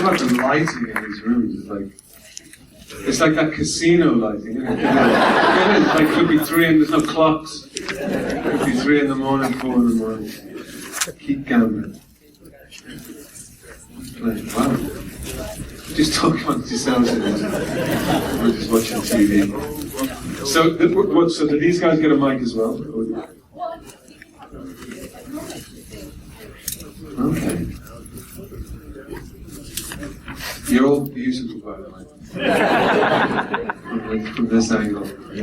about the lighting in these rooms. It's like that casino lighting, isn't it? It is. Could be 3 and there's no clocks. Could be 3 in the morning, 4 in the morning. Keep gambling. Wow. Just talk amongst yourselves and we're just watching TV. So, so do these guys get a mic as well? Okay. You're all beautiful, by the way. From this angle. There we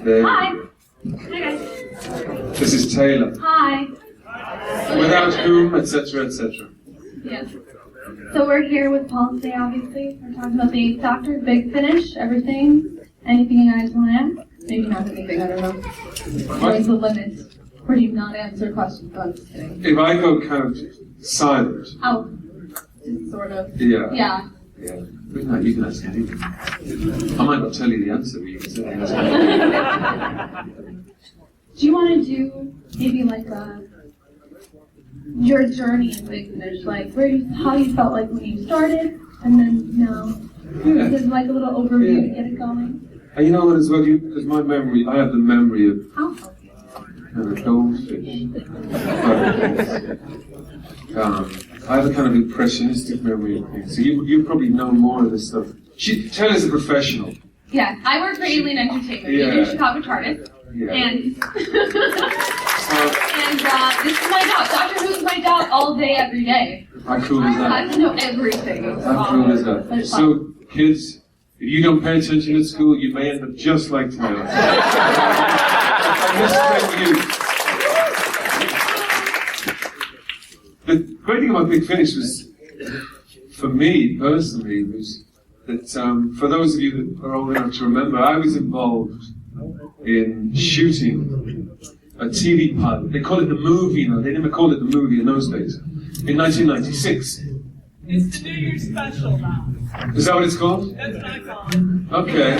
go. Hi. Hi guys. This is Taylor. Hi. Without whom, etc., etc. Yes. So we're here with Paul today, obviously. We're talking about the Eighth Doctor, Big Finish, everything. Anything you guys want to add? Maybe not anything, I don't know. Where's the limit? Where do you not answer questions? I'm just kidding. If I go kind of silent. Oh, just sort of. Yeah. Yeah. Yeah. But no, you can ask anything. I might not tell you the answer, but you can certainly ask anything. Do you want to do maybe your journey in Big Finish, how you felt like when you started, and then now? Yeah. Just a little overview to get it going. And you know what as well, because my memory, I have the memory of kind of goldfish. I have a kind of impressionistic memory of things. So you probably know more of this stuff. Taylor's a professional. Yeah, I work for Alien Entertainment. We do Chicago TARDIS. Yeah. And this is my job. Doctor Who's my job all day, every day. How cool is that? I have to know everything. How cool is that? So, kids, if you don't pay attention at school, you may end up just like Taylor. The great thing about Big Finish was, for me personally, was that for those of you that are old enough to remember, I was involved in shooting a TV pilot. They call it the movie now. They never called it the movie in those days. In 1996. It's the New Year's special now. Is that what it's called? That's what I call it. Okay.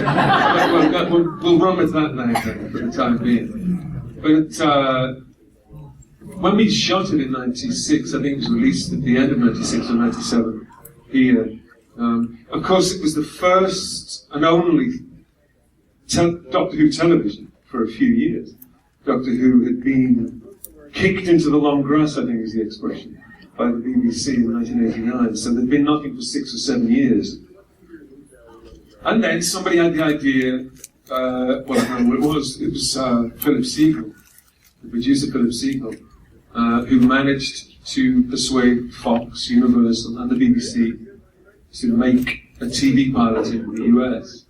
We'll run with that now for the time being. But when we shot it in 96, I think it was released at the end of 96 or 97 here. Of course, it was the first and only Doctor Who television for a few years. Doctor Who had been kicked into the long grass, I think is the expression, by the BBC in 1989. So there'd been nothing for 6 or 7 years. And then somebody had the idea, it was Philip Siegel, the producer Philip Siegel, who managed to persuade Fox, Universal, and the BBC to make a TV pilot in the US.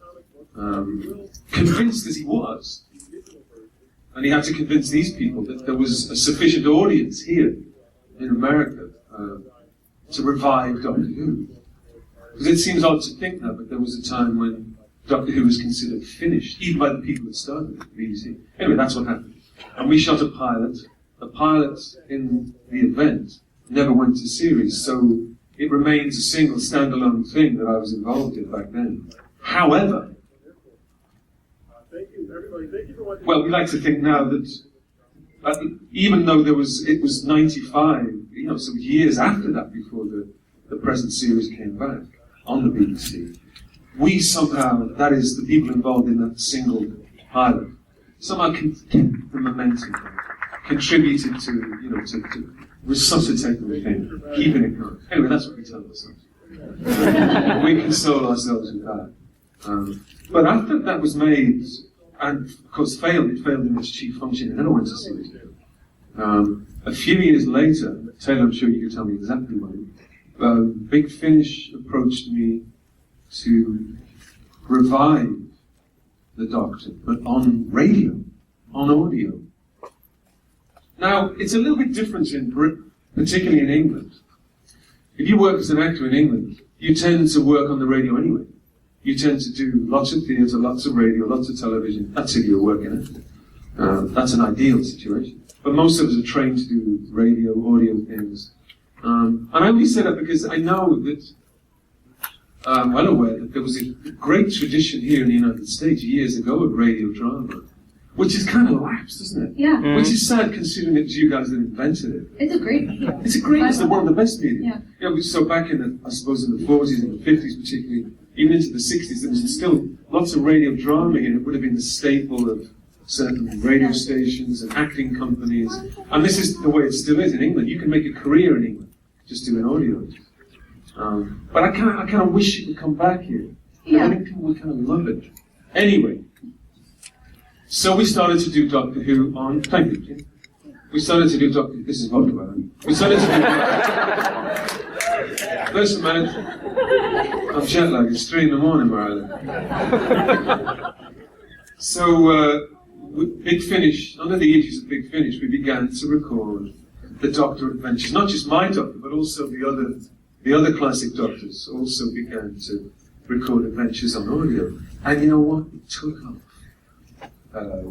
Convinced as he was, and he had to convince these people that there was a sufficient audience here in America to revive Doctor Who. Because it seems odd to think that, but there was a time when Doctor Who was considered finished, even by the people that started at the BBC. Anyway, that's what happened. And we shot a pilot. The pilot in the event never went to series, so it remains a single standalone thing that I was involved in back then. However, well, we like to think now that even though it was 95, so years after that before the present series came back on the BBC, we somehow, that is, the people involved in that single pilot, somehow kept the momentum, contributed to resuscitating the thing, keeping it going. Anyway, that's what we tell ourselves. We console ourselves with that. But after that was made, and of course failed in its chief function, and then I went to series. A few years later, Taylor, I'm sure you can tell me exactly when, Big Finish approached me to revive the Doctor, but on radio, on audio. Now, it's a little bit different in Britain, particularly in England. If you work as an actor in England, you tend to work on the radio anyway. You tend to do lots of theatre, lots of radio, lots of television. That's if you're working it. That's an ideal situation. But most of us are trained to do radio, audio things. And I only say that because I know that, I'm well aware that there was a great tradition here in the United States years ago of radio drama, which is kind of lapsed, isn't it? Yeah. Which is sad considering it's you guys that invented it. It's a great medium. It's one of the best media. Yeah. So back in the, I suppose in the 40s and the 50s particularly, even into the 60s, there was still lots of radio drama here. It would have been the staple of certain radio stations and acting companies. And this is the way it still is in England. You can make a career in England just doing audio. But I kind of wish it would come back here. Yeah. I think people would kind of love it. Anyway, so we started to do Doctor Who on. Thank you, Jim. We started to do Doctor. This is vodka, right? We started to do. Listen, man, I'm jet lagged. It's 3 in the morning where I live. So, Big Finish, under the aegis of Big Finish, we began to record the Doctor adventures. Not just my Doctor, but also the other classic Doctors also began to record adventures on audio. And you know what? It took off.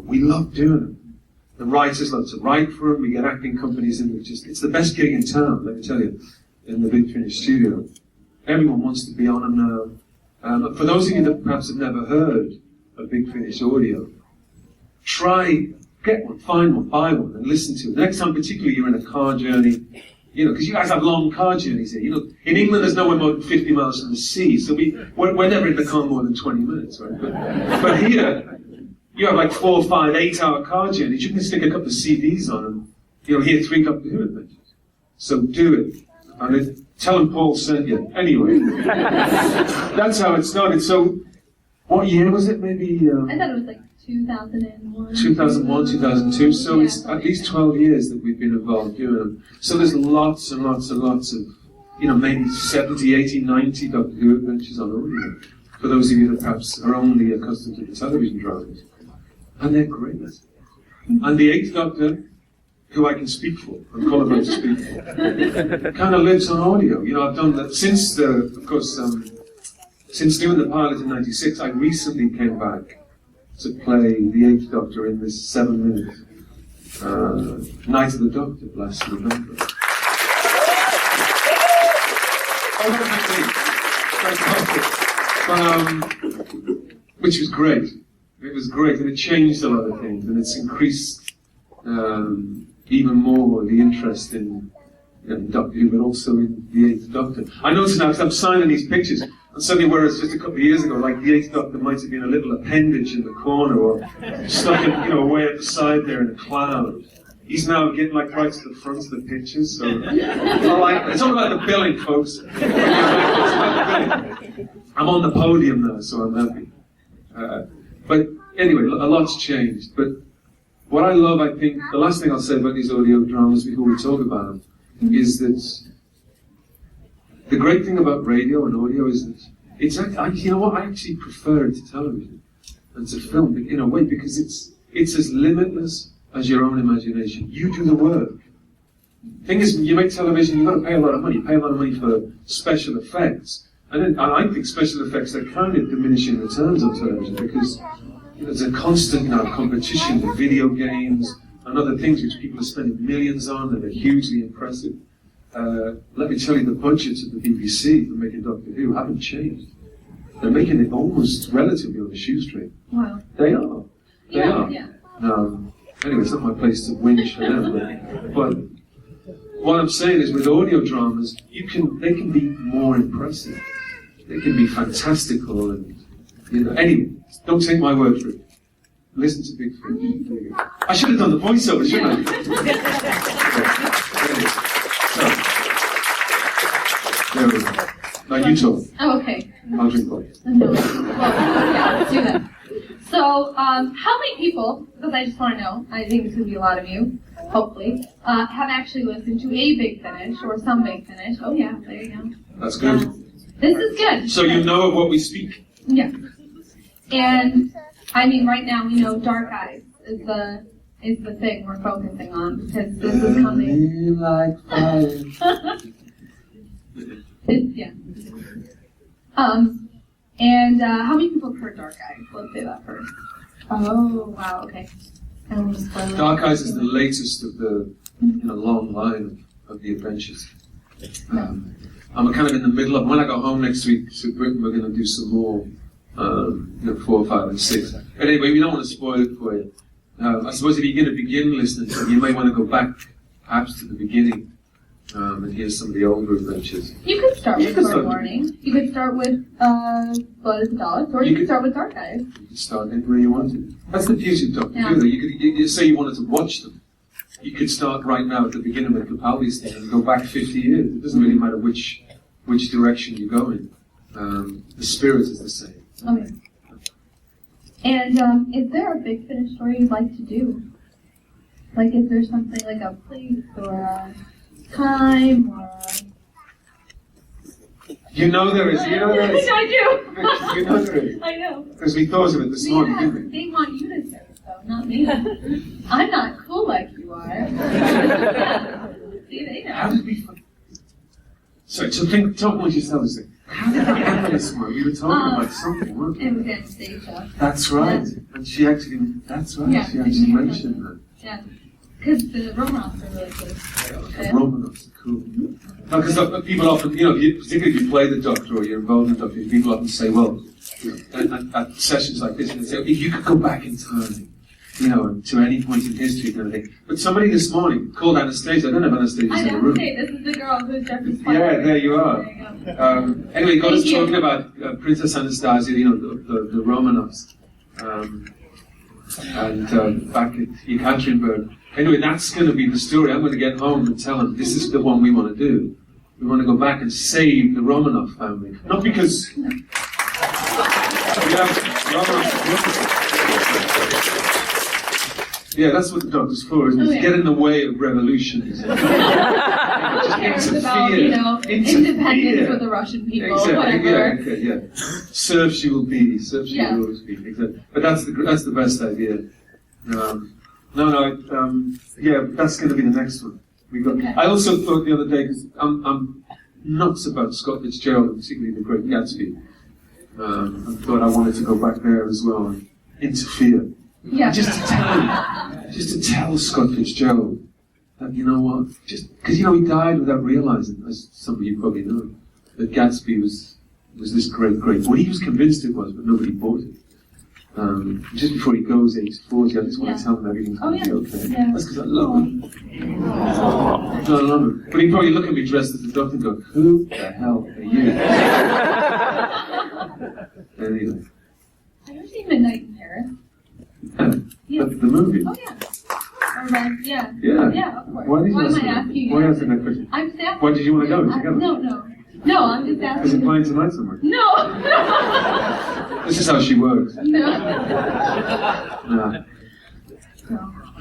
We love doing them. The writers love to write for them. We get acting companies in. It's the best gig in town, let me tell you, in the Big Finish studio. Everyone wants to be on them now. For those of you that perhaps have never heard of Big Finish audio, get one, find one, buy one, and listen to it. The next time, particularly, you're in a car journey, because you guys have long car journeys here. In England, there's nowhere more than 50 miles from the sea, so we're never in the car more than 20 minutes, right? But here, you have like 4, 5, 8-hour car journeys. You can stick a couple of CDs on and hear 3 Doctor Who adventures. So do it. And tell them Paul sent you. Anyway, that's how it started. So, what year was it? Maybe. I thought it was like 2001. 2001, 2002. So it's at least 12 years that we've been involved doing them. So there's lots and lots and lots of, maybe 70, 80, 90 Doctor Who adventures on audio. For those of you that perhaps are only accustomed to the television dramas. And they're great. And the 8th Doctor, who I can speak for, I'm qualified to speak for, kind of lives on audio. I've done that since since doing the pilot in '96, I recently came back to play the 8th Doctor in this 7-minute Night of the Doctor last November. Which was great. It was great, and it changed a lot of things, and it's increased even more the interest in Doctor Who, but also in the 8th Doctor. I noticed now, because I'm signing these pictures, and suddenly, whereas just a couple of years ago, like the 8th Doctor might have been a little appendage in the corner, or stuck way at the side there in a cloud. He's now getting right to the front of the pictures, so it's all about the billing, folks. I'm on the podium now, so I'm happy. But anyway, a lot's changed. But what I love, I think, the last thing I'll say about these audio dramas before we talk about them, is that the great thing about radio and audio is that I actually prefer it to television and to film in a way, because it's as limitless as your own imagination. You do the work. Thing is, when you make television, you've got to pay a lot of money. Pay a lot of money for special effects. And I think special effects are kind of diminishing returns on television, because there's a constant competition with video games and other things which people are spending millions on that are hugely impressive. Let me tell you, the budgets of the BBC for making Doctor Who haven't changed. They're making it almost relatively on a shoestring. Wow. They are. They are. Yeah. Anyway, it's not my place to whinge for them. But what I'm saying is, with audio dramas, they can be more impressive. They can be fantastical, and Anyway, don't take my word for it. Listen to Big Finish. I should have done the voiceover, shouldn't I? There we go. Now you talk. Oh, okay. I'll drink coffee. Well, yeah, let's do that. So, how many people, because I just want to know, I think it's going to be a lot of you, hopefully, have actually listened to a Big Finish or some Big Finish? Oh yeah, there you go. That's good. This is good. So you know of what we speak. Yeah. And, right now we know Dark Eyes is the thing we're focusing on, because this is coming. Like fire. Yeah. And how many people have heard Dark Eyes? Let's say that first. Oh, wow, okay. And we'll spoil it. Dark Eyes is the latest of the long line of the adventures. I'm kind of in the middle of, when I go home next week to Britain, we're going to do some more, 4, 5, and 6. But anyway, we don't want to spoil it for you. I suppose if you're going to begin listening to it, you may want to go back perhaps to the beginning and hear some of the older adventures. You could start with Sword Warning. You could start with Blood is the Dogs, or you could start with Archive. You could start anywhere you wanted. That's the beauty of Doctor Who. You say you wanted to watch them. You could start right now at the beginning with Capaldi's thing and go back 50 years. It doesn't really matter which direction you go in. The spirit is the same. Okay. And is there a Big Finish story you'd like to do? Like, is there something like a place or a time or a... You know there is. You know there is. I do. You know there is. I know. Because we thought of it this morning, didn't we? They want you to say it, though, not me. I'm not cool like you are. Yeah. See, they know. How did we find... Sorry, so talk amongst yourselves. How did we end this one? We were talking about something, weren't we? It was Anastasia. That's right. Yeah. And she actually, that's right, Yeah, she actually mentioned that. Yeah. Because the Romanovs are really cool. The Romanovs are cool. No, because people often, particularly if you play the Doctor or you're involved in the Doctor, people often say, well, at sessions like this, they say, if you could go back in time, to any point in history kind of thing. But somebody this morning called Anastasia, I don't have Anastasia in the room. This is the girl who's Jeffrey's Yeah, there you are. There you go. Anyway, got us talking about Princess Anastasia, the Romanovs. And back at Yekaterinburg. Anyway, that's going to be the story. I'm going to get home and tell them this is the one we want to do. We want to go back and save the Romanov family. Not because... Yeah, that's what the Doctor's for, isn't it? To get in the way of revolutions. Who cares about, independence for the Russian people, whatever. Yeah. Serve she will be, serve she will always be. Exactly. But that's the best idea. That's going to be the next one. I also thought the other day, because I'm nuts about Scott Fitzgerald, particularly The Great Gatsby. I thought I wanted to go back there as well and interfere. Yeah. Just to tell Scott Fitzgerald that, you know what, just because, he died without realizing, as some of you probably know, that Gatsby was this great. Well, he was convinced it was, but nobody bought it. Just before he goes, age 40, I just want to tell him everything's going to be okay. Yeah. That's because I love him. I love him. But he'd probably look at me dressed as the Doctor and go, who the hell are you? Anyway. Have you ever seen Midnight in Paris? Yeah. The movie? Oh, yeah. Yeah. Yeah, of course. Why am I asking you? Why are you asking that question? I'm just asking. Why did you want to go together? No, I'm just asking. Is it playing tonight somewhere? No. This is how she works. No. No.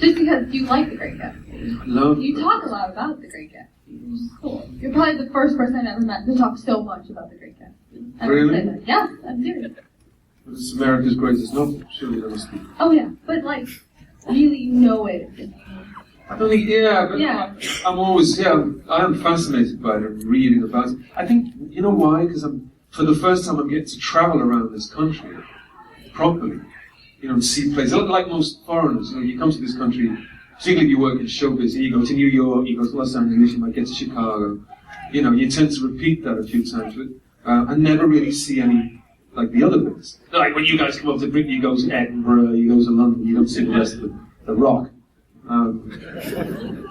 Just because you like The Great Gatsby. Love. You talk a lot about The Great Gatsby, which is cool. You're probably the first person I've ever met to talk so much about The Great Gatsby. Really? Yes, I'm serious. It's America's greatest novel. Surely that must be. Oh yeah, but really it. I don't think, but I'm always, I am fascinated by it and reading about it. I think, you know why? Because for the first time I'm getting to travel around this country properly, and see places. Like most foreigners, you come to this country, particularly if you work in showbiz, and you go to New York, you go to Los Angeles, you might get to Chicago, you tend to repeat that a few times, but I never really see any, like the other bits. Like when you guys come up to Britain, you go to Edinburgh, you go to London, you don't see the rest of the rock.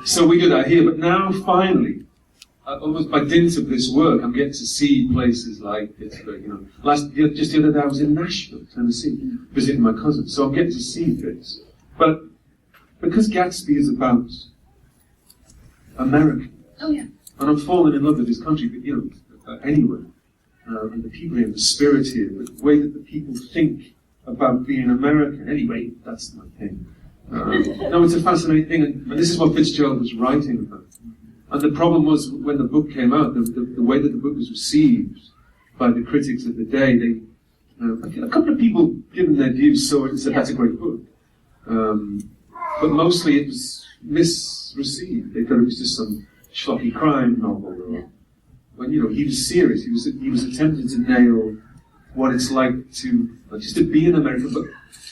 So we do that here, but now finally, almost by dint of this work, I'm getting to see places like Pittsburgh. Just the other day I was in Nashville, Tennessee, visiting my cousin. So I'm getting to see things. But because Gatsby is about America, and I'm falling in love with this country, anywhere, and the people here, the spirit here, the way that the people think about being American. Anyway, that's my thing. No, it's a fascinating thing, and this is what Fitzgerald was writing about. And the problem was, when the book came out, the way that the book was received by the critics of the day, a couple of people, given their views, saw it and said, that's a great book. But mostly it was misreceived. They thought it was just some schlocky crime novel. When, he was serious. He was attempting to nail what it's like to, not just to be an American, but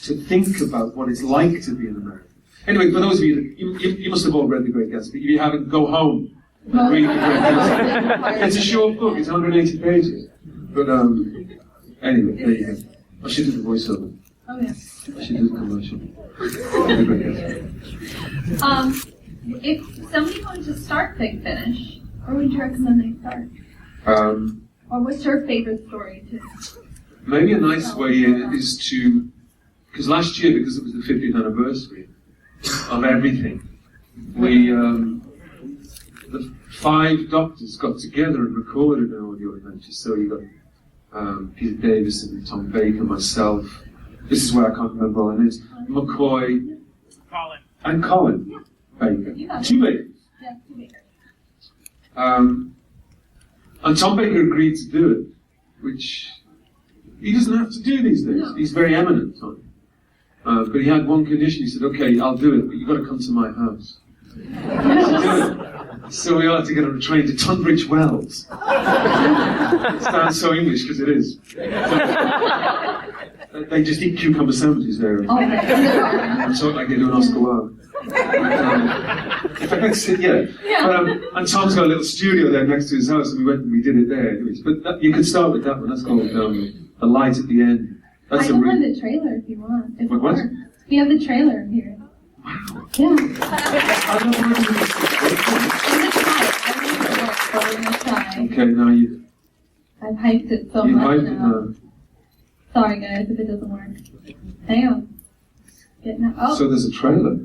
to think about what it's like to be an American. Anyway, for those of you must have all read The Great Gatsby. If you haven't, go home and read The Great Gatsby. It's a short book, it's 180 pages. But anyway, there you go. I should do the voiceover. Oh yeah. She did a commercial. If somebody wanted to start Big Finish, where would you recommend they start? Or what's your favorite story to? Maybe a nice way is to, because last year, because it was the 50th anniversary of everything, we, the 5 doctors got together and recorded an audio adventure. So you got Peter Davison, Tom Baker, myself. This is where I can't remember all their names. McCoy. Colin. And Colin Baker. 2 Bakers. Yeah, 2 Bakers. And Tom Baker agreed to do it, which he doesn't have to do these days. No. He's very eminent on it. But he had one condition. He said, "Okay, I'll do it, but you've got to come to my house." So we all had to get on a train to Tunbridge Wells. It sounds so English because it is. They just eat cucumber sandwiches there. Oh, And talk like they do in Oscar Wilde. In fact, that's it, yeah. But, and Tom's got a little studio there next to his house, and we went and we did it there. But you could start with that one. That's called The Light at the End. That's I can find the trailer if you want. If What? it works. We have the trailer here. Wow. Yeah. I don't know. I'm gonna try. Okay, now you I've hyped it so much hyped it now. now. Sorry guys if it doesn't work. Hang on. So there's a trailer.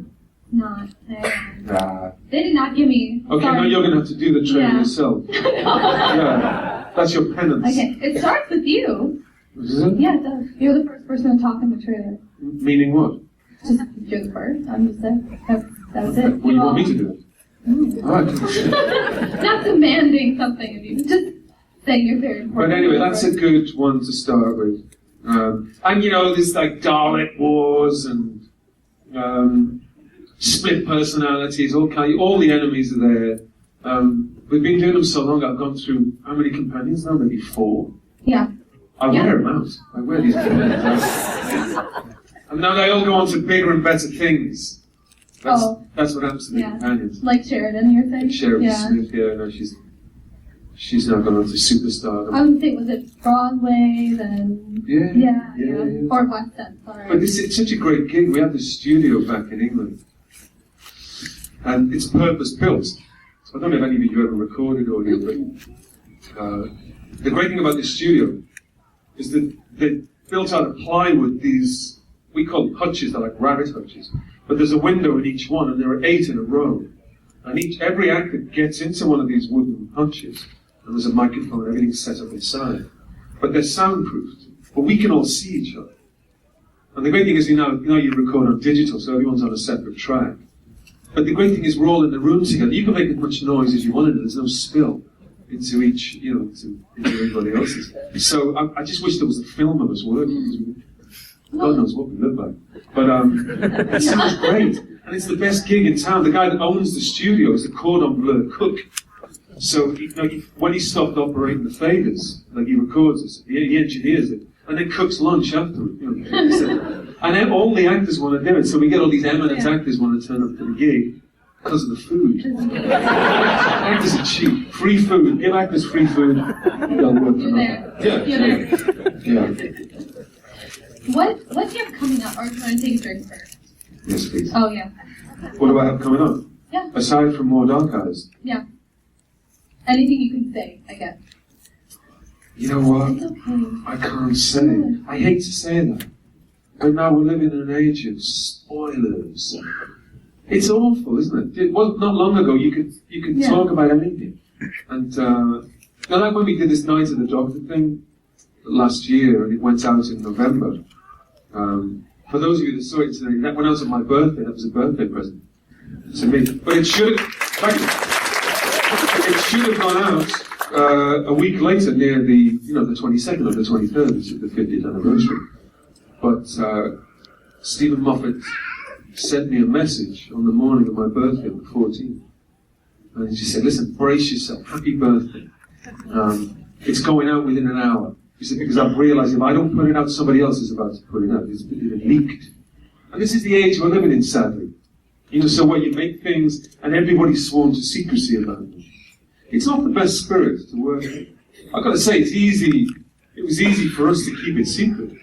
Not. Hang on. Nah. They did not give me. Okay, sorry. now you're going to have to do the trailer Yeah. yourself. Yeah, that's your penance. Okay, it starts with you. Is it? Yeah, it does. You're the first person to talk in the trailer. Meaning what? Just you're the first. I'm just saying. That's it. Well, you want me to do it? Mm. Alright. Not demanding something of you. Just saying you're very important. But anyway, that's a good one to start with. And you know, there's like Dalek Wars and split personalities, all the enemies are there. We've been doing them so long, I've gone through, how many companions now? Maybe 4? Yeah. I wear them out. I wear these companions out. And now they all go on to bigger and better things. That's what happens to the companions. Like Sheridan, you're saying? Sheridan Smith, yeah, no, she's now gone on to superstar. I would say, was it Broadway, then? Yeah. Or West End, sorry. But it's such a great gig. We have this studio back in England. And it's purpose-built. So I don't know if any of you ever recorded audio, but the great thing about this studio is that they built out of plywood these, we call them hutches, they're like rabbit hutches. But there's a window in each one, and there are 8 in a row. And every actor gets into one of these wooden hutches, and there's a microphone, everything's set up inside. But they're soundproofed, but we can all see each other. And the great thing is, you record on digital, so everyone's on a separate track. But the great thing is, we're all in the room together. You can make as much noise as you want, and there's no spill into each, into everybody else's. So I just wish there was a film of us working, because God knows what we look like. But it sounds great, and it's the best gig in town. The guy that owns the studio is the cordon bleu cook. So when he stopped operating the faders, like he records it, he engineers it, and then cooks lunch afterward. And then all the actors want to do it, so we get all these eminent actors want to turn up to the gig because of the food. Actors are cheap. Free food. Give actors free food. They'll work for nothing. Yeah. What do you have coming up? Or do you want to take a drink first? Yes, please. Oh, yeah. What do I have coming up? Yeah. Aside from more Dark Eyes? Yeah. Anything you can say, I guess. You know what? It's okay. I can't say. I hate to say that. But now we're living in an age of spoilers. It's awful, isn't it? It was not long ago you could talk about anything. And like when we did this Night of the Doctor thing last year, and it went out in November. For those of you that saw it today, that went out on my birthday. That was a birthday present to me. But it should have gone out a week later, near the 22nd or the 23rd, which is the 50th anniversary. But Stephen Moffat sent me a message on the morning of my birthday, the 14th. And he just said, "Listen, brace yourself, happy birthday. It's going out within an hour." He said, "Because I've realised if I don't put it out, somebody else is about to put it out. It's been leaked." And this is the age we're living in, sadly. So where you make things and everybody's sworn to secrecy about them. It's not the best spirit to work in. I've got to say, it was easy for us to keep it secret.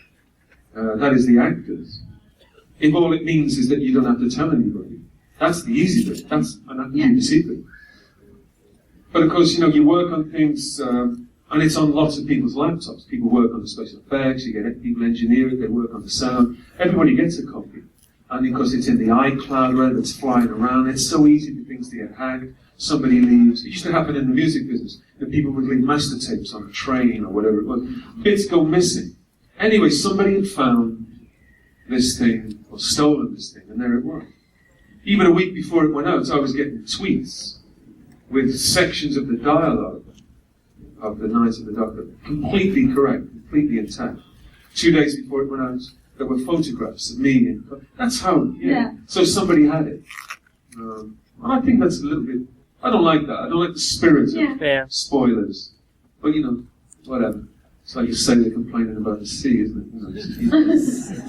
that is the actors, if all it means is that you don't have to tell anybody, that's the easy bit. That's an keep a secret. But of course, you work on things, and it's on lots of people's laptops. People work on the special effects, you get people engineer it, they work on the sound. Everybody gets a copy. And because it's in the iCloud, rather it's flying around, it's so easy for things to get hacked. Somebody leaves. It used to happen in the music business. That people would leave master tapes on a train or whatever it was. Bits go missing. Anyway, somebody had found this thing, or stolen this thing, and there it was. Even a week before it went out, I was getting tweets with sections of the dialogue of the Knights of the Doctor completely correct, completely intact. 2 days before it went out, there were photographs of me. And that's how, So somebody had it. And I think that's a little bit, I don't like that. I don't like the spirit of spoilers. But, whatever. It's like you say they're complaining about the sea, isn't it?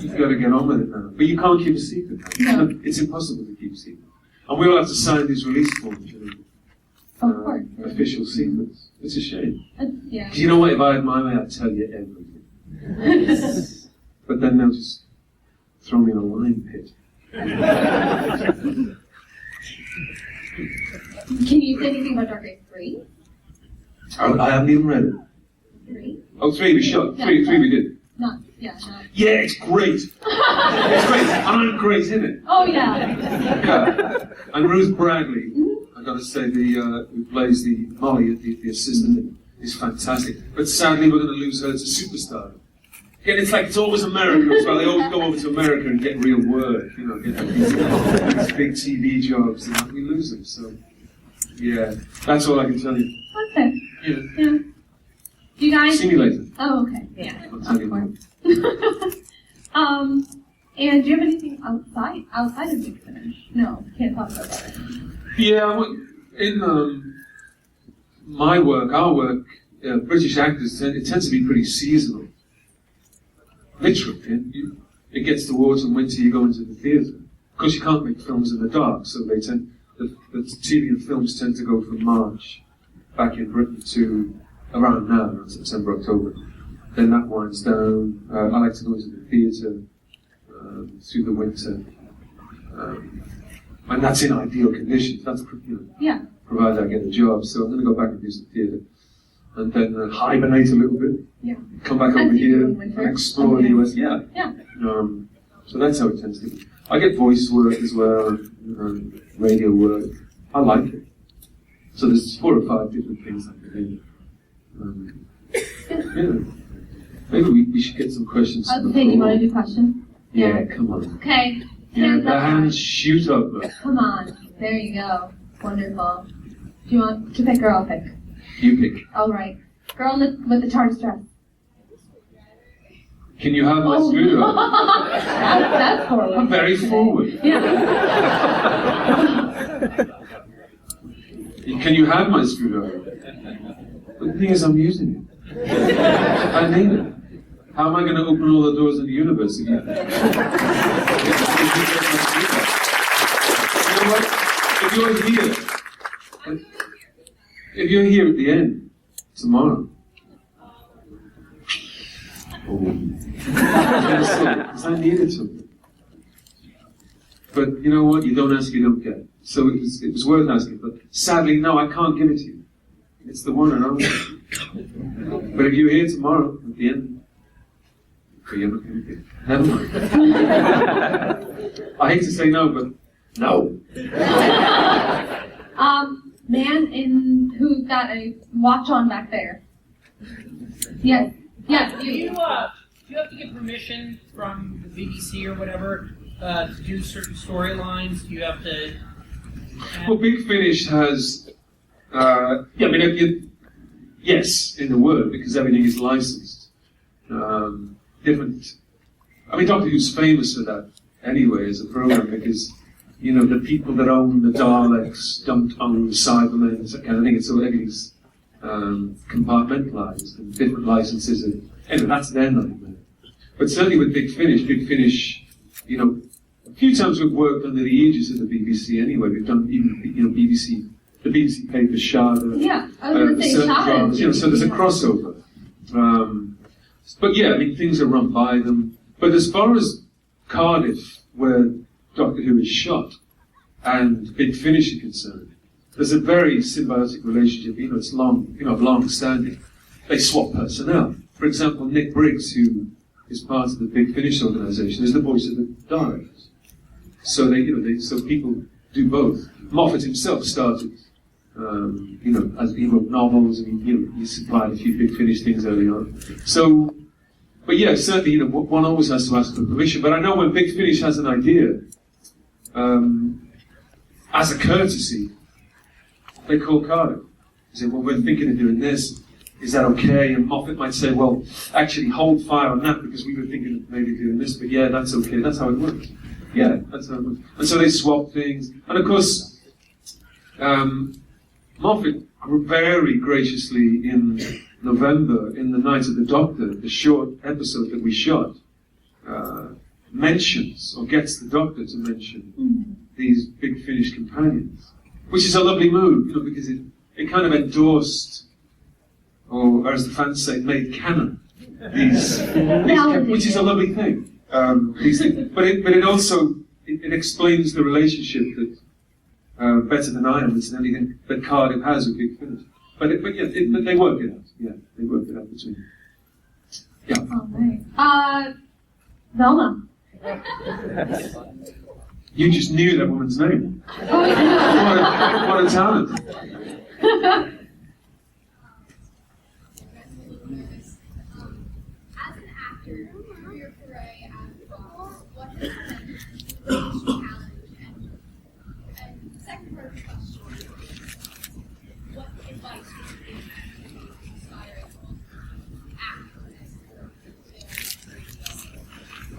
You've got to get on with it now. But you can't keep a secret. No. It's impossible to keep a secret. And we all have to sign these release forms. Of course. Official secrets. It's a shame. Yeah. You know what? If I had my way, I'd tell you everything. But then they'll just throw me in a lime pit. Can you say anything about Dark Age 3? I haven't even read it. 3? Oh, 3 we shot. 3 we did. Not. Yeah, it's great. It's great. And I'm great in it. Oh, yeah. Yeah. And Ruth Bradley, I've got to say, who plays the Molly, the assistant, is fantastic. But sadly, we're going to lose her as a superstar. Again, it's like it's always America as well. They always go over to America and get real work, get these big TV jobs, and we lose them. So, yeah, that's all I can tell you. Okay. Yeah. You guys? See me later. Oh, okay. Yeah. I'll tell you more. And do you have anything outside of Big Finish? No, can't talk about that. Yeah, in my work, our work, British actors, it tends to be pretty seasonal. Literally, it gets towards and winter, you go into the theatre. Of course, you can't make films in the dark, so the TV and films tend to go from March back in Britain to around now, around September, October. Then that winds down. I like to go into the theatre through the winter, and that's in ideal conditions. That's provided I get a job. So I'm going to go back and do some theatre, and then hibernate a little bit. Yeah. Come back over here and explore the US. Yeah. So that's how it tends to be. I get voice work as well, radio work. I like it. So there's 4 or 5 different things I can do. Maybe we should get some questions. Okay, you want to do questions? Yeah, come on. Okay. Yeah, the hands shoot up. Come on. There you go. Wonderful. Do you want to pick or I'll pick? You pick. All right. Girl with the tarnished dress. Can you have my screwdriver? That's forward. I'm very forward. Yeah. Can you have my screwdriver? But the thing is, I'm using it. I need it. How am I going to open all the doors in the universe again? You know what? If you're here at the end tomorrow, because I needed something. But you know what? You don't ask, you don't get. So it was worth asking. But sadly, no, I can't give it to you. It's the one and only. But if you're here tomorrow at the end, you're not going to get it. Never mind. I hate to say no, but no. Man who's got a watch on back there. Yes. Yes. Do you have to get permission from the BBC or whatever to do certain storylines? Do you have to? Well, Big Finish has, yes, in the word, because everything is licensed. Different. I mean, Doctor Who's famous for that anyway as a program because, the people that own the Daleks don't own the Cybermen, that kind of thing. So everything's compartmentalised and different licenses. Anyway, that's their nightmare. But certainly with Big Finish, a few times we've worked under the aegis of the BBC anyway. We've done even, the BBC paper Sharda. Yeah, I was going to say Sharda. So there's a crossover. But yeah, I mean, things are run by them. But as far as Cardiff, where Doctor Who is shot, and Big Finish are concerned, there's a very symbiotic relationship. It's long standing. They swap personnel. For example, Nick Briggs, who is part of the Big Finish organisation, is the voice of the Daleks. So so people do both. Moffat himself started, as he wrote novels, and he supplied a few Big Finish things early on. So, but yeah, certainly, one always has to ask for permission. But I know when Big Finish has an idea, as a courtesy, they call Cardiff. They say, well, we're thinking of doing this. Is that okay? And Moffat might say, well, actually hold fire on that because we were thinking of maybe doing this, but yeah, that's okay. That's how it works. Yeah, that's how it works. And so they swap things. And of course, Moffat very graciously in November, in The Night of the Doctor, the short episode that we shot, mentions, or gets the Doctor to mention these Big Finish companions, which is a lovely move, because it kind of endorsed, or as the fans say, made canon, which is a lovely thing. These things. But it also it explains the relationship that better than I understand anything that Cardiff has with Big Finish. But they work it out. Yeah, they work it out between them. Yeah. All right. Velma. You just knew that woman's name. What a talent. As an actor, your foray as boss, what has been the biggest challenge? And the second part of the question, what advice would you give to aspiring actors?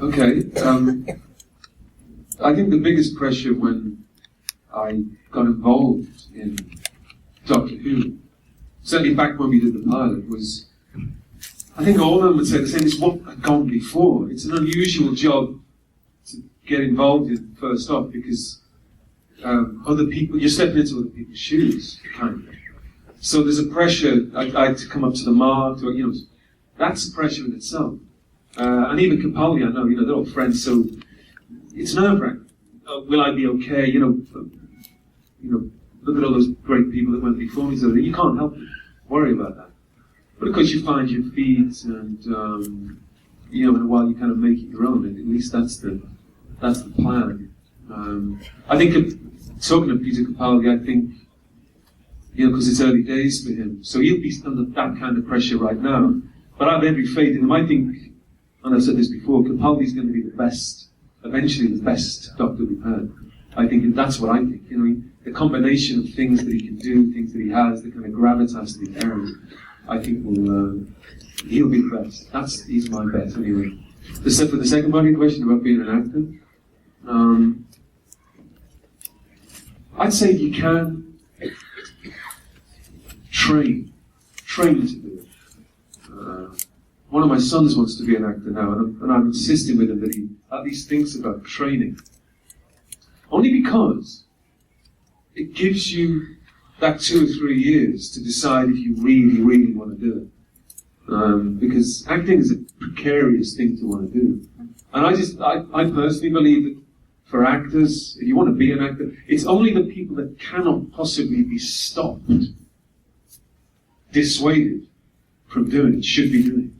Okay. I think the biggest pressure when I got involved in Doctor Who, certainly back when we did the pilot, was, I think all of them would say the same, it's what had gone before. It's an unusual job to get involved in first off, because other people, you're stepping into other people's shoes, kind of. So there's a pressure, I had to come up to the mark, that's a pressure in itself. And even Capaldi, I know, they're all friends, so it's nerve-wracking. Will I be okay? Look at all those great people that went before me. So you can't help it. Worry about that. But of course, you find your feet, and in a while you kind of make it your own. And at least that's the plan. I think talking of Peter Capaldi, I think because it's early days for him, so he'll be under that kind of pressure right now. But I have every faith in him. I think, and I've said this before, Capaldi's going to be the best. Eventually the best Doctor we've had. I think that's what I think. The combination of things that he can do, things that he has, the kind of gravitas that he carries, I think he'll be the best. He's my bet anyway. For the second part of your question about being an actor, I'd say you can train to do it. One of my sons wants to be an actor now, and I'm insisting with him that he at least thinks about training. Only because it gives you that 2 or 3 years to decide if you really, really want to do it. Because acting is a precarious thing to want to do. And I personally believe that for actors, if you want to be an actor, it's only the people that cannot possibly be stopped, dissuaded from doing it, should be doing it.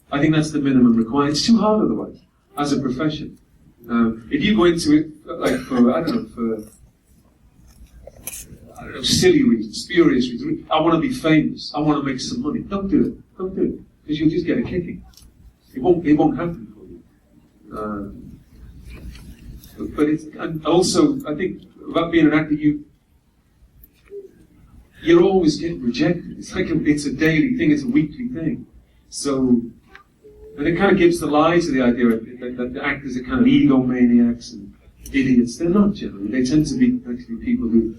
I think that's the minimum requirement. It's too hard otherwise, as a profession. If you go into it, like for silly reasons, spurious reasons, I want to be famous, I want to make some money, don't do it. Don't do it. Because you'll just get a kicking. It won't happen for you. But it's, and also, I think, about being an actor, you're always getting rejected. It's like it's a daily thing, it's a weekly thing. So, and it kind of gives the lie to the idea that the actors are kind of egomaniacs and idiots. They're not generally. They tend to be actually people who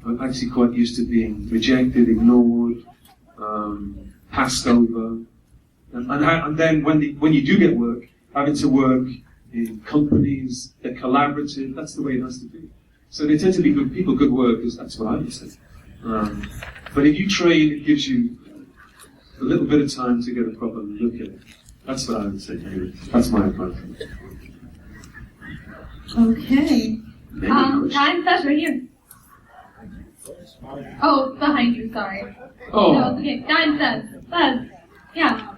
are actually quite used to being rejected, ignored, passed over. And then when you do get work, having to work in companies, they're collaborative, that's the way it has to be. So they tend to be good people, good workers, that's what I would say. But if you train, it gives you a little bit of time to get a proper look at it. That's what I would say. That's my advice. Okay. Maybe Time says right here. Oh, behind you, sorry. Oh. No, it's okay. Time says. Says. Yeah.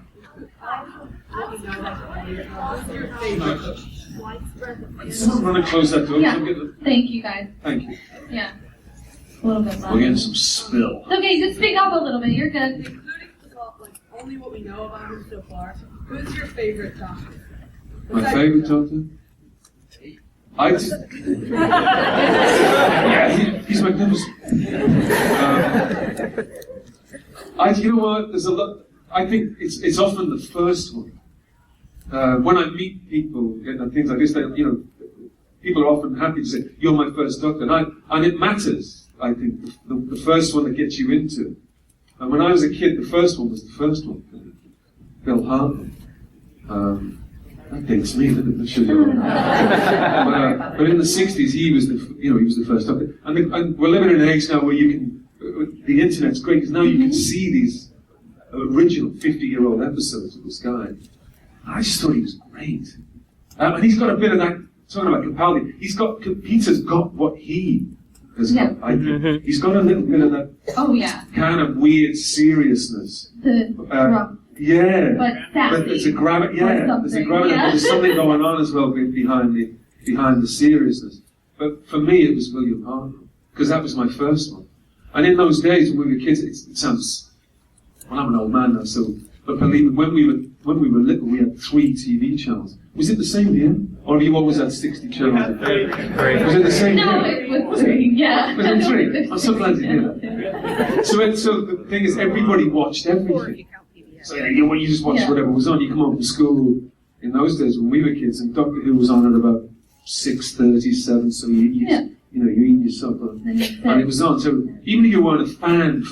Someone want to close that door? Yeah. Thank you, guys. Thank you. Yeah. A little bit We're loud. getting some spill. It's okay, just speak up a little bit. You're good. Including only what we know about him so far. Who's your favorite doctor? My favorite doctor? I just, yeah, he's magnificent. You know what? There's a lot. I think it's often the first one. When I meet people and things like this, people are often happy to say, "You're my first doctor," and it matters. I think the first one that gets you into. And when I was a kid, the first one was the first one. Bill Hartman. That dates me, doesn't it? But in the '60s, he was the first doctor. And we're living in an age now where you can, the internet's great because now you can see these original 50-year-old episodes of this guy. I just thought he was great, and he's got a bit of that. Talking about Capaldi, Peter's got what he has got. I think he's got a little bit of that. Oh yeah. Kind of weird seriousness. Yeah, but sassy. But there's a gravity. Yeah, there's a gravity. Yeah. There's something going on as well behind the seriousness. But for me, it was William Hartnell because that was my first one. And in those days when we were kids, it sounds. Well, I'm an old man now, so. But believe me, when we were little, we had 3 TV channels. Was it the same here, or have you always had 60 channels? Was it the same? No, here? it was 3. Yeah. Was it 3? I'm so glad to hear that. So the thing is, everybody watched everything. So you just watched whatever was on. You come home from school in those days when we were kids, and Doctor Who was on at about 6:37. So you eat your supper, and it was on. So even if you weren't a fan,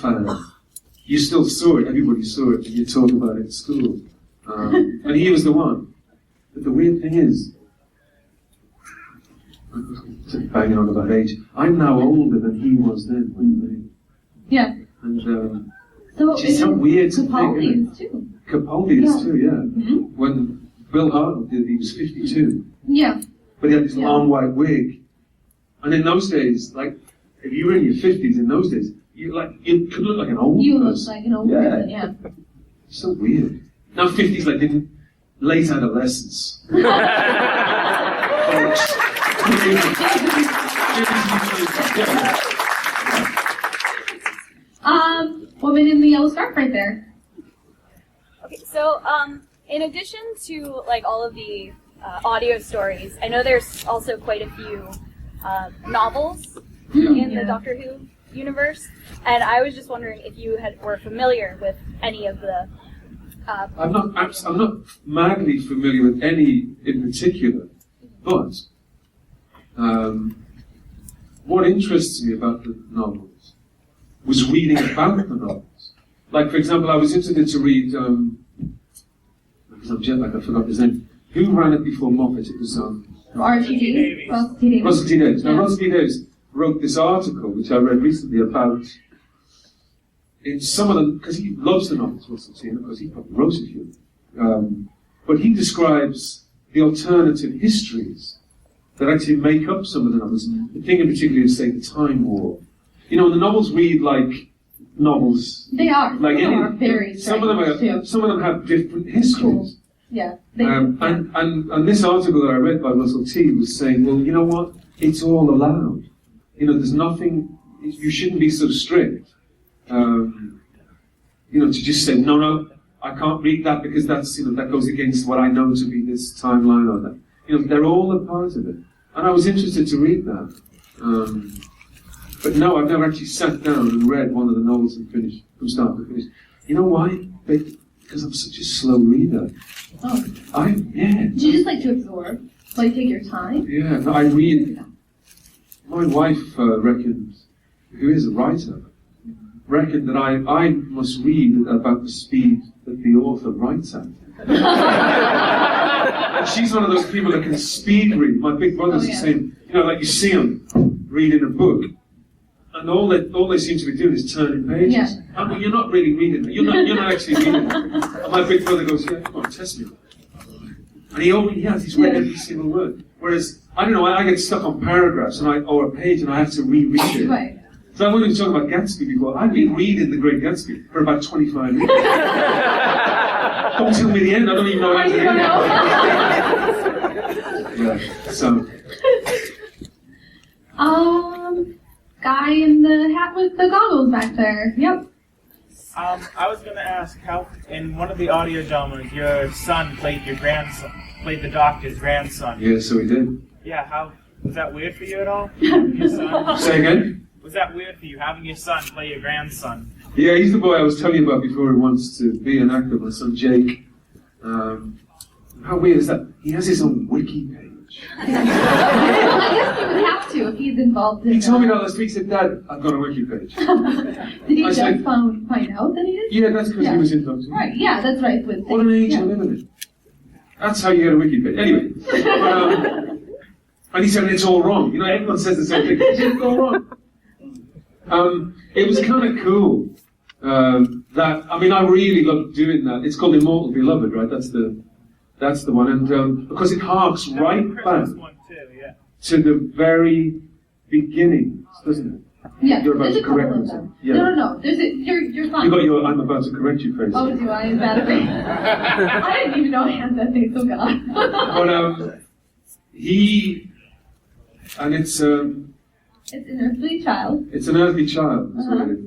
you still saw it. Everybody saw it, and you talked about it at school. And he was the one. But the weird thing is, banging on about age. I'm now older than he was then. Yeah. And. So it's so weird to Capaldi think. is too. Capaldi is too, yeah. Mm-hmm. When Bill Hartnell did it, he was 52. Yeah. But he had this long white wig. And in those days, like, if you were in your 50s in those days, you could look like an old person. You look like an old person, yeah. So weird. Now 50s, like, in late adolescence. Woman in the yellow scarf right there. Okay, so in addition to like all of the audio stories, I know there's also quite a few novels in the Doctor Who universe, and I was just wondering if you were familiar with any of the. I'm not madly familiar with any in particular, but what interests me about the novels was reading about the novels. Like, for example, I was interested to read, because I'm jet lagged, I forgot his name. Who ran it before Moffat? It was RTD? Russell T. Davies. Russell T. Davies. Now, Russell T. Davies wrote this article, which I read recently, about in some of them, because he loves the novels, Russell T. Because he probably wrote a few. But he describes the alternative histories that actually make up some of the novels. The thing in particular is, say, the Time War. You know, the novels read like novels. They are. Like They are very some of them have different histories. Cool. Yeah. And this article that I read by Russell T. was saying, well, you know what? It's all allowed. You know, there's nothing. You shouldn't be so strict. To just say no, I can't read that because that's that goes against what I know to be this timeline or that. They're all a part of it. And I was interested to read that. But no, I've never actually sat down and read one of the novels and finished from start to finish. You know why? Because I'm such a slow reader. Oh. Do you just like to absorb? Like take your time? Yeah, no, I read. My wife reckons, who is a writer, reckoned that I must read about the speed that the author writes at. And she's one of those people that can speed read. My big brother's the same. Like you see him reading a book, and all they seem to be doing is turning pages. Yeah. And you're not really reading it. You're not actually reading it. And my big brother goes, yeah, come on, test me. And he's read every single word. Whereas, I don't know, I get stuck on paragraphs or a page and I have to reread it. Right. So I've only been talking about Gatsby before. I've been reading The Great Gatsby for about 25 years. Don't tell me the end, I don't even know how to end. Yeah, so. Guy in the hat with the goggles back there. Yep. I was going to ask how, in one of the audio dramas, your son played the doctor's grandson. Yeah, so he did. Yeah, how was that weird for you at all? Your son? Say again? Was that weird for you, having your son play your grandson? Yeah, he's the boy I was telling you about before who wants to be an actor, my son Jake. How weird is that? He has his own wiki page. I guess he would have to if he's involved in He told me that last week, he said, Dad, I've got a wiki page. Did he just said, find out that he did? Yeah, that's because he was in Doctor Who. Right, yeah, that's right. What an age to live in. That's how you get a wiki page. Anyway. And he said, it's all wrong. You know, everyone says the same thing. It's all wrong. It was kind of cool. I really loved doing that. It's called Immortal Beloved, right? That's the one. And because it harks right back to the very beginning, doesn't it? Yeah, You're about there's to a couple correct of me. them. Yeah. No. You're fine. You got your I'm about to correct you face. Oh, do I? Is that a thing? I didn't even know I had that face. Oh God. But it's It's an earthly child. It's an earthly child. That's what it is.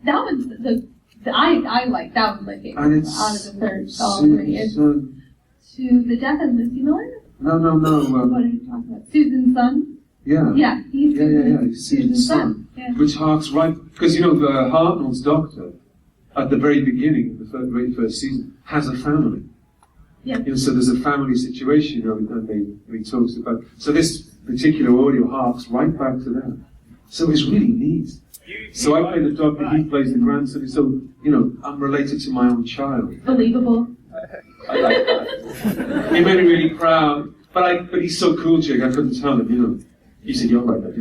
That was I like that was my favorite And it's out of the third all three. It's To the Death of Lucy Miller. No. What are you talking about? Susan's son. Yeah. Yeah, he's Susan's son. Yeah. Which harks right, because the Hartnell's doctor, at the very beginning, the very first season, has a family. Yeah. So there's a family situation, and he talks about. So this particular audio harks right back to that. So it's really neat. So I play the doctor, he plays the grandson. So I'm related to my own child. Believable. I like that. He made me really proud. But he's so cool, Jake. I couldn't tell him. He said, "You're like that,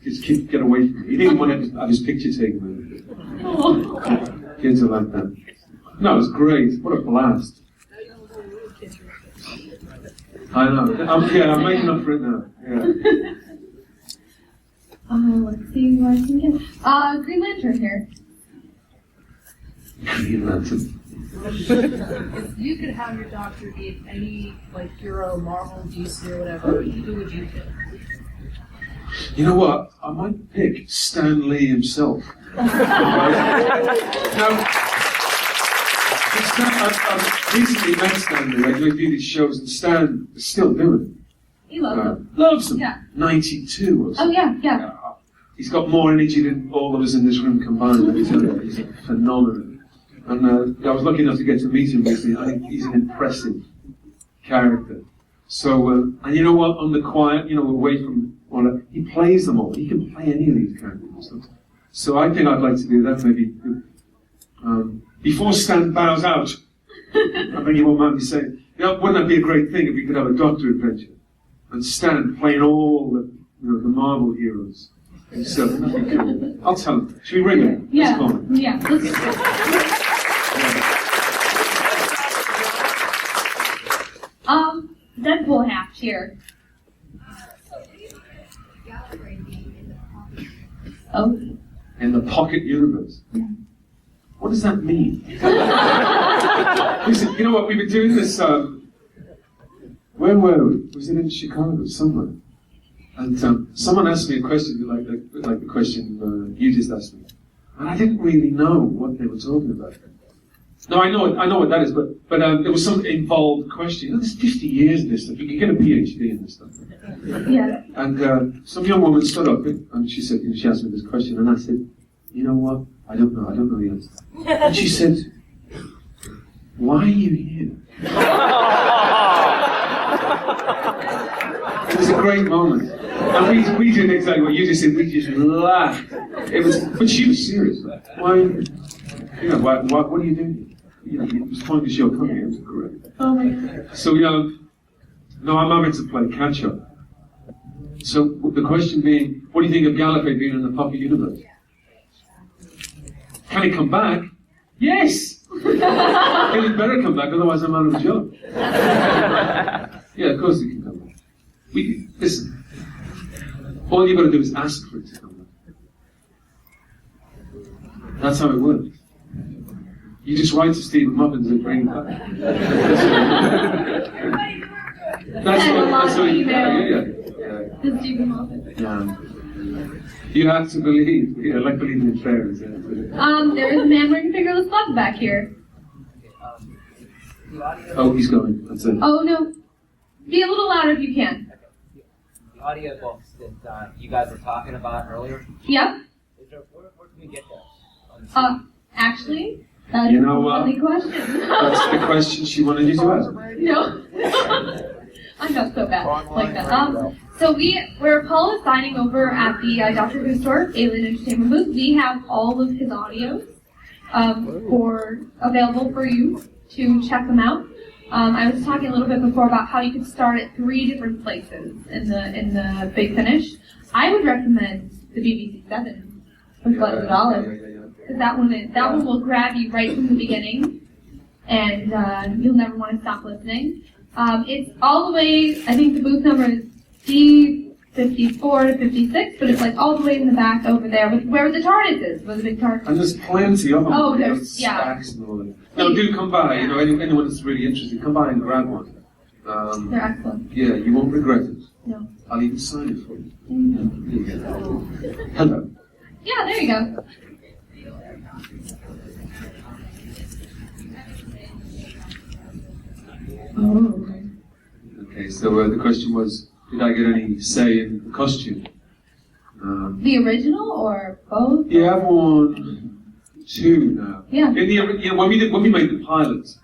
Just get away from me." He didn't want to have his picture taken with him. Kids are like that. No, it was great. What a blast. I know. I'm making up for it now. Yeah. Let's see who I can get. Green Lantern here. Green Lantern. If you could have your doctor be any hero, Marvel, DC, or whatever, who would you pick? You know what? I might pick Stan Lee himself. I've recently met Stan Lee. I do these shows, and Stan is still doing it. He loves them. Loves them. Yeah. 92 or something. Oh yeah. He's got more energy than all of us in this room combined. He's phenomenal. And I was lucky enough to get to meet him recently. I think he's an impressive character. So, and you know what? On the quiet, away from all that, he plays them all. He can play any of these characters. So I think I'd like to do that maybe. Before Stan bows out, I think you won't mind me saying, wouldn't that be a great thing if we could have a Doctor adventure? And Stan playing all the Marvel heroes. So, that'd be cool. I'll tell him. Should we ring him? Yeah. Let's call him. Yeah. Deadpool hat here. Oh. In the pocket universe. Yeah. What does that mean? Listen, you know what? We've been doing this. Where were we? Was it in Chicago somewhere? And someone asked me a question like the question you just asked me, and I didn't really know what they were talking about. No, I know what that is, but there was some involved question. There's 50 years in this stuff. You can get a PhD in this stuff. Yeah. And some young woman stood up and she said, she asked me this question, and I said, you know what? I don't know the answer. And she said, why are you here? It was a great moment. And we did exactly what you just said. We just laughed. But she was serious. Why? What are you doing? It was fine to show coming. It was great. Oh my God. So no, I'm having to play catch up. So the question being, what do you think of Gallifrey being in the pocket universe? Can he come back? Yes. If Well, he'd better come back, otherwise I'm out of a job. Yeah, of course he can come back. Listen, all you've got to do is ask for it to come back. That's how it works. You just write to Stephen Muffins and bring it back. That's what yeah. The Stephen Muffin. You have to believe, like believing in fairies. Yeah. There is a man wearing fingerless gloves back here. Oh, he's going. That's it. Oh no. Be a little louder if you can. The audiobooks that you guys were talking about earlier, Yep. where can we get those? Actually, that's You know a what? funny question. That's the question she wanted you to ask. No. I'm not so bad like that. So where Paul is signing over at the Doctor Who store, Alien Entertainment booth, we have all of his audios available for you to check them out. I was talking a little bit before about how you could start at 3 different places in the Big Finish. I would recommend the BBC 7 with Blood of the Dollars. Because that one will grab you right from the beginning, and you'll never want to stop listening. It's all the way, I think the booth number is D54 to 56, but it's like all the way in the back over there, where the TARDIS is, where the big TARDIS. And there's plenty of them. Oh, there's, stacks and all that. No, do come by. Anyone that's really interested, come by and grab one. They're excellent. Yeah, you won't regret it. No. I'll even sign it for you. Mm-hmm. Hello. Yeah, there you go. Oh. Okay, so the question was, did I get any say in the costume? The original or both? Yeah, I've worn 2 now. Yeah. When we made the pilot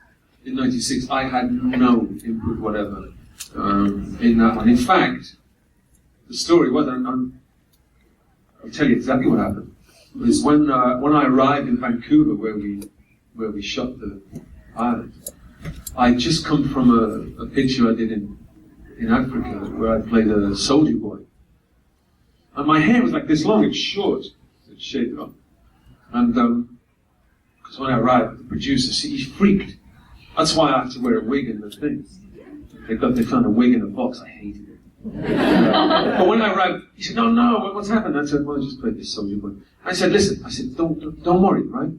in '96, I had no input whatever in that one. In fact, the story was, I'll tell you exactly what happened. It was when I arrived in Vancouver, where we shot the pilot. I'd just come from a picture I did in Africa where I played a soldier boy. And my hair was like this long, it's short, it's shaved off. And because when I arrived, the producer, he freaked. That's why I had to wear a wig in the thing. They found a wig in a box, I hated it. But when I arrived, he said, no, what's happened? I said, well, I just played this soldier boy. I said, listen, don't worry, right?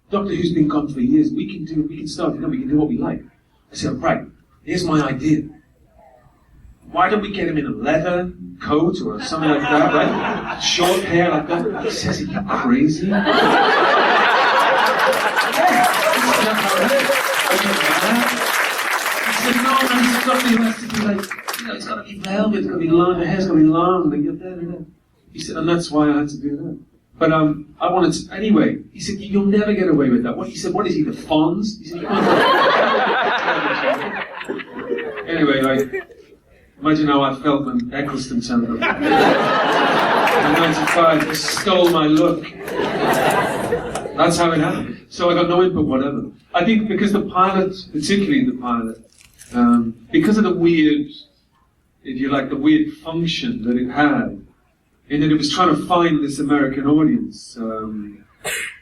Doctor Who's been gone for years. We can start, we can do what we like. I said, right, here's my idea. Why don't we get him in a leather coat or something like that, right? Short hair like that. He says, are you crazy? He said, no, man, this Doctor Who has to be like, it's got to be velvet, it's got to be long, the hair's got to be long. He said, and that's why I had to do that. But I wanted to, anyway, he said, you'll never get away with that. He said, what is he, the Fonz? He said, you can't. Anyway, imagine how I felt when Eccleston turned up. In '95, he stole my look. That's how it happened. So I got no input whatever. I think because the pilot, particularly the pilot, because of the weird, if you like, the weird function that it had, in that it was trying to find this American audience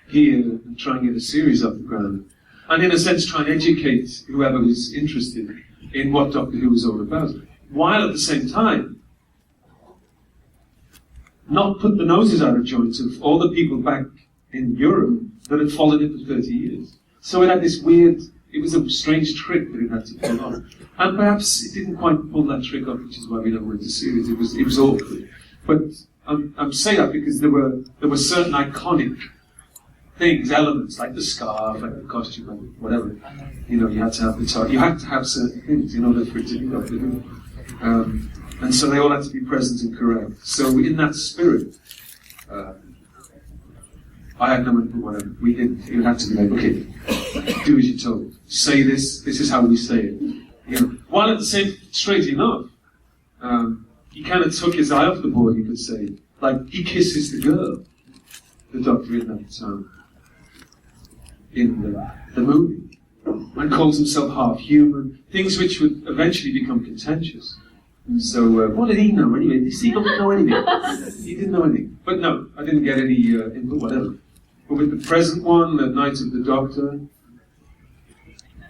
here and try and get a series off the ground. And in a sense try and educate whoever was interested in what Doctor Who was all about. While at the same time, not put the noses out of joint of all the people back in Europe that had followed it for 30 years. So it had this weird, it was a strange trick that it had to pull off. And perhaps it didn't quite pull that trick off, which is why we never went to series. It was awkward. But I'm saying that because there were certain iconic things, elements, like the scarf, like the costume, like whatever. You had to have the top. You had to have certain things in order for it to be Doctor Who. And so they all had to be present and correct. So in that spirit, I had no input, whatever. We didn't. It had to be like, okay, do as you're told. Say this. This is how we say it. While at the same, strangely enough, he kind of took his eye off the ball, you could say. Like, he kisses the girl, the Doctor in that in the movie, and calls himself half human, things which would eventually become contentious. So, what did he know anyway? Did he not know anything? He didn't know anything. But no, I didn't get any input, whatever. But with the present one, the Night of the Doctor,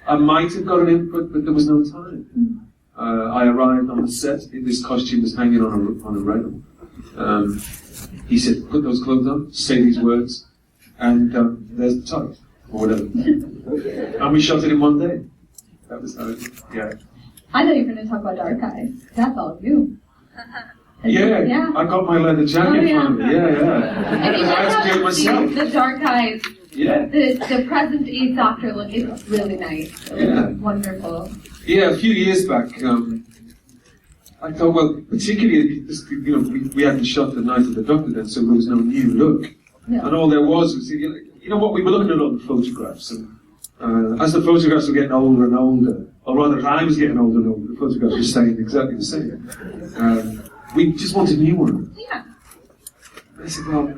I might have got an input, but there was no time. I arrived on the set, this costume was hanging on a rail. He said, put those clothes on, say these words, and there's the title, or whatever. And we shot it in one day. That was how it was, yeah. I thought you were going to talk about Dark Eyes. That's all you. Yeah, I got my leather jacket finally. Yeah. I mean, I had to do it myself. the Dark Eyes. Yeah. The present Eighth Doctor look is really nice. It was wonderful. Yeah, a few years back, I thought, well, particularly, we hadn't shot the Night of the Doctor then, so there was no new look. Yeah. And all there was, you know what, we were looking at all the photographs, and as the photographs were getting older and older, or rather, I was getting older and older, the photographs were staying exactly the same. We just wanted new ones. Yeah. I said, well,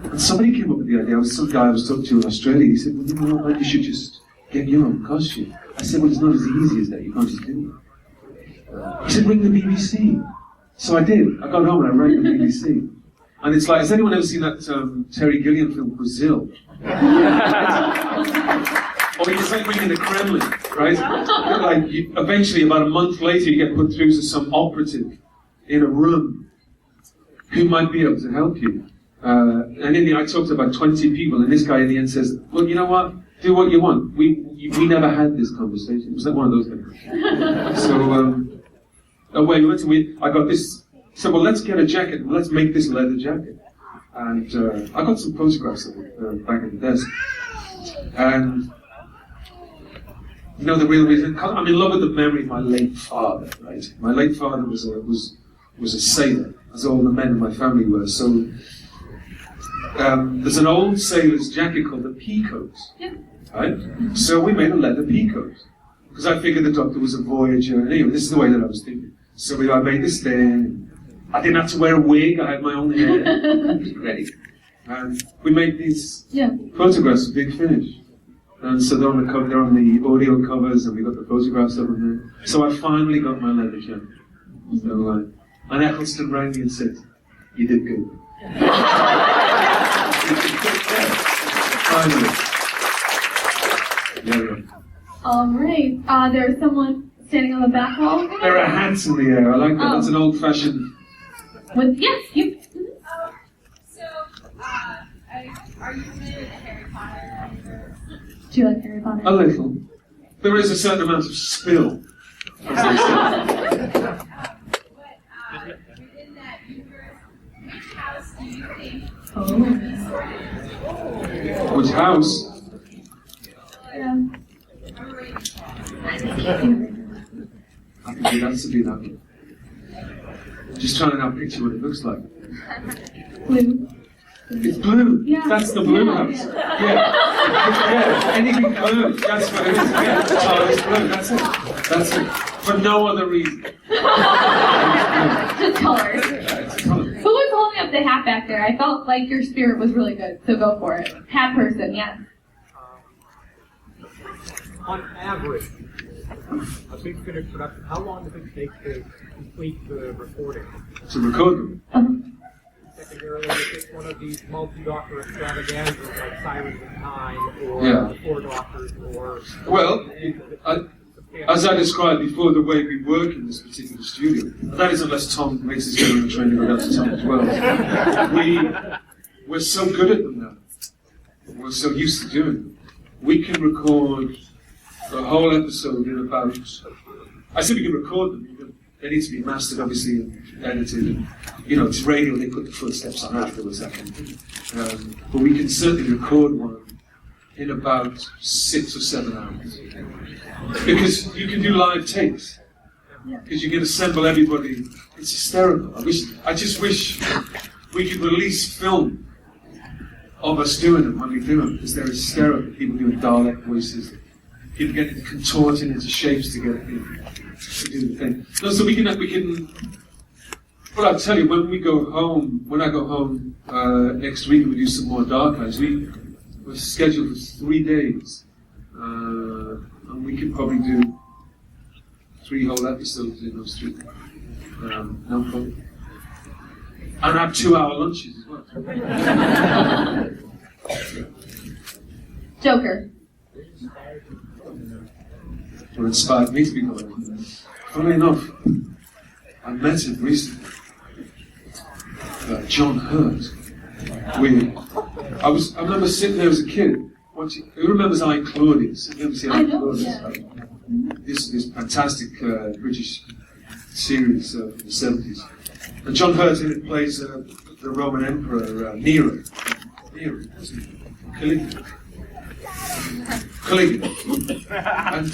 and somebody came up with the idea. Some guy I was talking to in Australia. He said, well, you know what, you should just get your own costume. I said, well, it's not as easy as that. You can't just do it. He said, ring the BBC. So I did. I got home and I rang the BBC. And it's like, has anyone ever seen that Terry Gilliam film, Brazil? Or it's like ringing the Kremlin, right? Like, eventually, about a month later, you get put through to some operative in a room who might be able to help you. And in the, I talked to about 20 people, and this guy in the end says, well, you know what? Do what you want. We never had this conversation. It was like one of those things. So, away we went, I got this, so well, let's get a jacket, let's make this leather jacket. And I got some photographs of it back at the desk. And, you know, the real reason, I'm in love with the memory of my late father, right? My late father was a sailor, as all the men in my family were. So there's an old sailor's jacket called the peacoat, right? So we made a leather peacoat because I figured the Doctor was a voyager. And anyway, this is the way that I was thinking. So I made this thing. I didn't have to wear a wig. I had my own hair. It was ready. And we made these photographs of Big Finish. And so they're on the cover, they're on the audio covers, and we got the photographs of them there. So I finally got my leather jacket. So, and Eccleston rang me and said, "You did good." Finally. Yeah. All right. There's someone standing on the back wall over There are hats in the air. I like that. That's an old-fashioned. Yes, you. Are you familiar with Harry Potter? Do you like Harry Potter? A little. There is a certain amount of spill. As they say. But within that universe, which house do you think Which house? I can do that to be that one. Just trying to now picture what it looks like. Blue. It's blue. Yeah. That's the blue house. Yeah. Anything blue. That's what it is. Yeah. Charlie's blue. That's it. That's it. For no other reason. Just colors. Who was holding up the hat back there? I felt like your spirit was really good, so go for it. Hat person, yes. On average, a Big Finish production, how long does it take to complete the recording? To record them. Secondarily, if it's one of these multi-doctor extravaganzas like Sirens of Time or Four Doctors or... Well, as I described before, the way we work in this particular studio, and that is unless Tom makes his own training, or that's Tom as well. We're so good at them now. We're so used to doing them. We can record a whole episode in about... I say we can record them. They need to be mastered, obviously, and edited. And, you know, it's radio, they put the footsteps on afterwards, that kind of thing. But we can certainly record one in about 6 or 7 hours. Because you can do live takes. Because you can assemble everybody. It's hysterical. I just wish we could release film of us doing them when we do them, because they're hysterical. People doing Dalek voices. People getting contorted into shapes to get to do the thing. No, so we can. Well, I'll tell you, when I go home next week and we do some more Dark Eyes, we're scheduled for 3 days. And we could probably do 3 whole episodes in those 3 days. No problem. And have 2-hour lunches as well. Joker. what inspired me to become an actor. Funnily enough, I met him recently, John Hurt. I remember sitting there as a kid watching. Who remembers I Claudius? Have you ever seen I Claudius? Yeah. This fantastic British series from the 70s. And John Hurt in it plays the Roman Emperor Nero. Nero, wasn't it? Caligula. And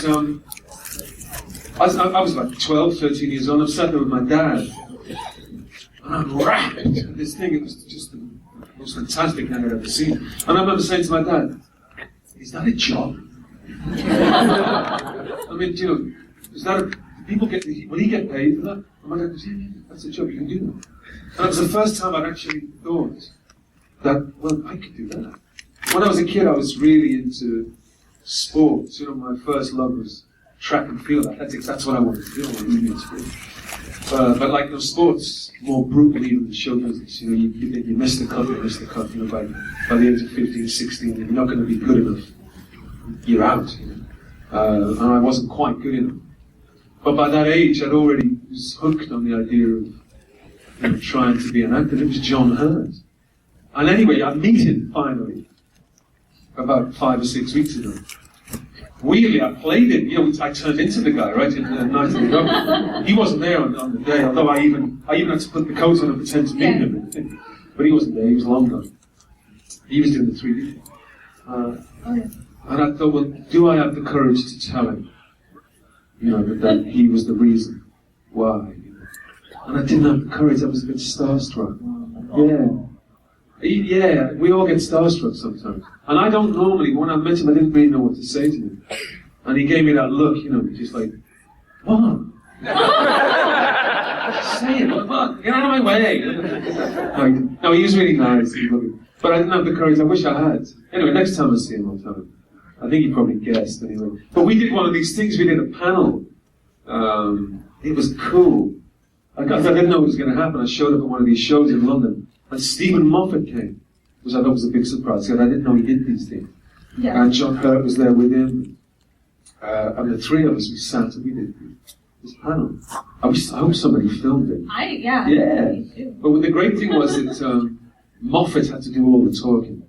I was like 12, 13 years old. I'm sat there with my dad. And I'm rapt. This thing, it was just the most fantastic thing I'd ever seen. And I remember saying to my dad, is that a job? I mean, you know, is that a, will he get paid for that? And my dad goes, yeah, that's a job, you can do that. And it was the first time I'd actually thought that, well, I could do that. When I was a kid, I was really into sports. You know, my first love was track and field athletics. That's what I wanted to do. I wanted to be in sport. But like those sports, more brutal even than show business. You know, you miss the cut, you miss the cut. You know, by the age of 15, 16, you're not going to be good enough. You're out. You know? And I wasn't quite good enough. But by that age, I'd already was hooked on the idea of trying to be an actor. It was John Hurt. And anyway, I meet him finally about 5 or 6 weeks ago. Weirdly, I played him. You know, I turned into the guy, right, in Night of the Governor. He wasn't there on the day, although I even had to put the coat on and pretend to be him. But he wasn't there. He was long gone. He was doing the 3D. And I thought, well, do I have the courage to tell him, you know, that he was the reason why? And I didn't have the courage. I was a bit starstruck. Yeah, we all get starstruck sometimes. And I don't normally, when I met him, I didn't really know what to say to him. And he gave me that look, you know, just like, what? Say it, what? Get out of my way. No, he was really nice. But I didn't have the courage. I wish I had. Anyway, next time I see him, I'll tell him. I think he probably guessed anyway. But we did one of these things. We did a panel. It was cool. I didn't know it was going to happen. I showed up at one of these shows in London. And Stephen Moffat came, which I thought was a big surprise, because I didn't know he did these things. Yeah. And John Hurt was there with him. And the three of us, we sat and we did this panel. I hope somebody filmed it. Yeah. But the great thing was that Moffat had to do all the talking.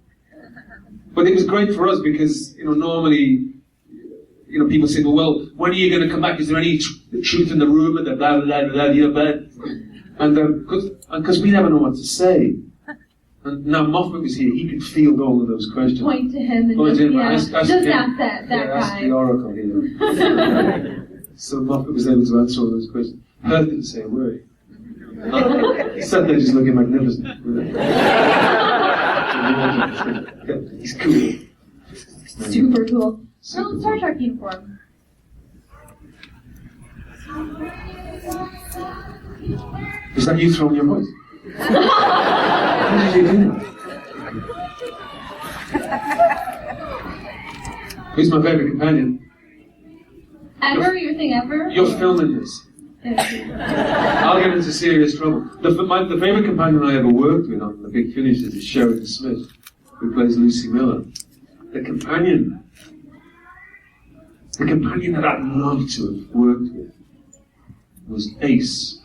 But it was great for us because, you know, normally, you know, people say, well, when are you going to come back? Is there any truth in the rumour that blah, blah, blah, blah, you know, blah. And because we never know what to say. And now Moffat was here, he could field all of those questions. Point to him and ask that guy. Ask the oracle here. So Moffat was able to answer all those questions. Hurt didn't say a word. He sat there just looking magnificent. He's cool. Super cool. So, Star Trek uniform. Is that you throwing your voice? How did you do that? Who's my favourite companion? Ever? Your thing ever? You're filming this. I'll get into serious trouble. The favourite companion I ever worked with on The Big Finish is Sheridan Smith, who plays Lucy Miller. The companion that I'd love to have worked with was Ace.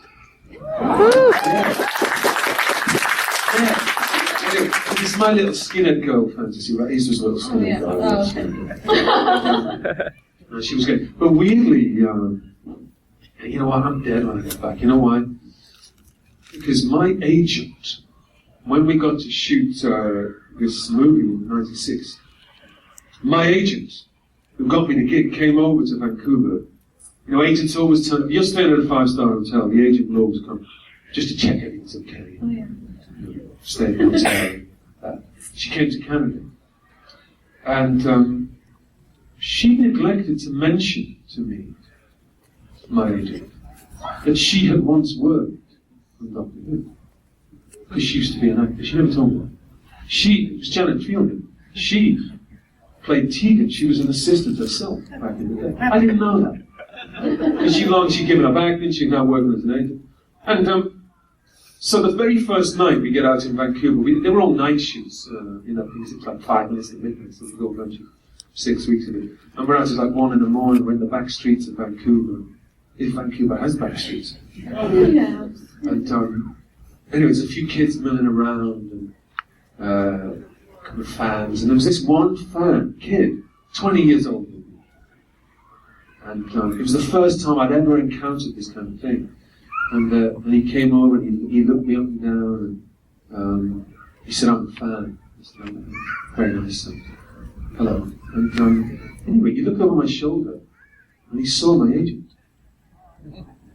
It's my little skinhead girl fantasy, right? Ace was a little skinhead girl. She was good. But weirdly, you know what? I'm dead when I get back. You know why? Because my agent, when we got to shoot this movie in '96, my agent, who got me the gig, came over to Vancouver. You know, agents always turn up. You're staying at a 5-star hotel, the agent will always come just to check everything's okay. Oh, yeah. Stay at the hotel. She came to Canada. And she neglected to mention to me, my agent, that she had once worked with Dr. Who. Because she used to be an actor. She never told me. It was Janet Fielding. She played Tegan. She was an assistant herself back in the day. I didn't know that. And she'd given up acting, she's now working as an agent. And so the very first night we get out in Vancouver, they were all night shoots, you know, because it was like 5 minutes at midnight, so we go around shoot. 6 weeks of it. And we're out at like 1 in the morning. We're in the back streets of Vancouver. If Vancouver has back streets. Yeah. And anyway, there's a few kids milling around and a couple of fans. And there was this one kid, 20 years old. And it was the first time I'd ever encountered this kind of thing. And he came over and he looked me up and down and he said, "I'm a fan." I said, "Oh, very nice, son. Hello." And anyway, he looked over my shoulder and he saw my agent.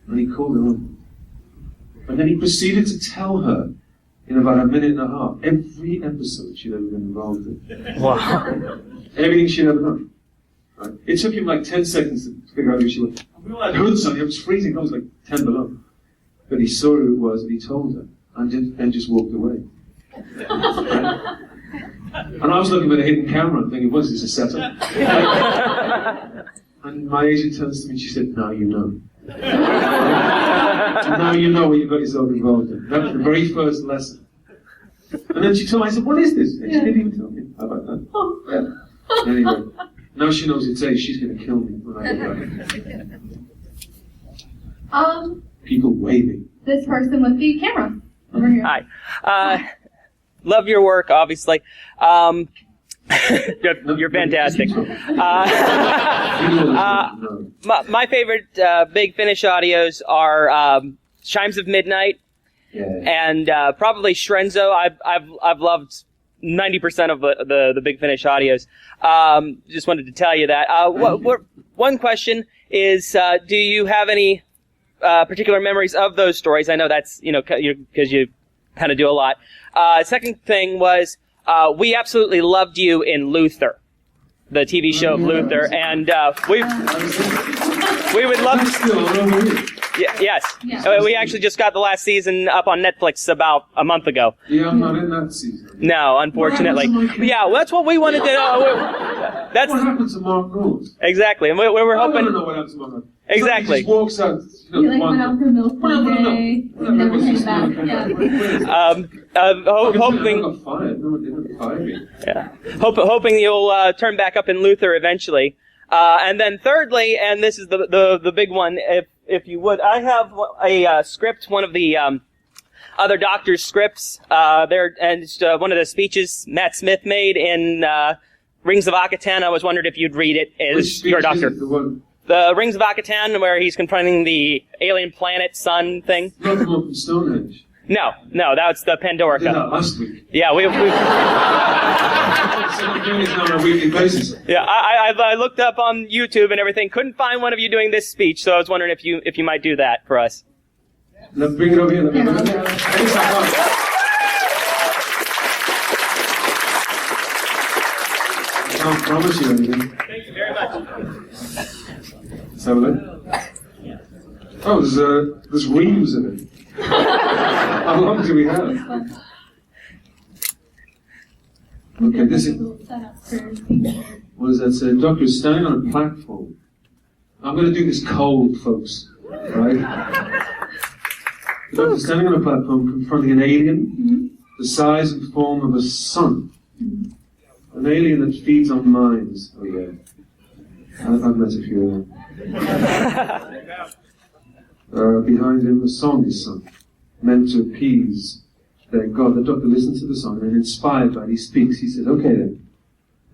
And he called her on. And then he proceeded to tell her in about a minute and a half every episode she'd ever been involved in. Wow. Everything she'd ever done. Right? It took him like 10 seconds to figure out who she was. We all had hoods on, it was freezing, it was like 10 below. But he saw who it was and he told her, and then just walked away. Right? And I was looking at a hidden camera and thinking, what's this, a setup? And my agent turns to me and she said, "Now you know." Now you know what you got yourself involved in. That was the very first lesson. And then she told me, I said, "What is this?" And she didn't even tell me. How about that? Yeah. Anyway, now she knows it's A, she's going to kill me when I get back. People waving. This person with the camera over here. Hi. Love your work, obviously. You're fantastic. My favorite Big Finish audios are Chimes of Midnight and probably Shrenzo. I've loved 90% of the Big Finish audios. Just wanted to tell you that. One question is, do you have any particular memories of those stories? I know that's because you kind of do a lot. Second thing was, we absolutely loved you in Luther, the TV show of Luther, and we would love to. Yes. We actually just got the last season up on Netflix about a month ago. Yeah, I'm not in that season. No, unfortunately. Yeah, well, that's what we wanted to know. What happened to Mark Rose? Exactly, and we were hoping. I don't know what happened to Mark Rose. Exactly. He just walks out. He went out for milk one day, never came back. Hoping. Got fired. No, they didn't fire me. Yeah. Hoping you'll turn back up in Luther eventually. And then thirdly, and this is the big one, if you would, I have a script, one of the other Doctor's scripts. There, and it's one of the speeches Matt Smith made in Rings of Akatan. I was wondering if you'd read it as your Doctor. The Rings of Akatan, where he's confronting the alien planet sun thing. Not the one from Stonehenge. No, that's the Pandorica. I did that last week. Yeah, we So we're doing this on a weekly basis. Yeah, I looked up on YouTube and everything. Couldn't find one of you doing this speech, so I was wondering if you might do that for us. Let's bring it over here. I can't promise you anything. Thank you very much. Let's have a look. Oh, there's reams of it. How long do we have? Okay, this is. What does that say? Doctor is standing on a platform. I'm going to do this cold, folks. Right? The doctor standing on a platform confronting an alien the size and form of a sun. An alien that feeds on minds. Oh, yeah. I've met a few. Behind him, a song is sung, meant to appease their God. The doctor listens to the song, and inspired by it, he speaks. He says, "Okay then,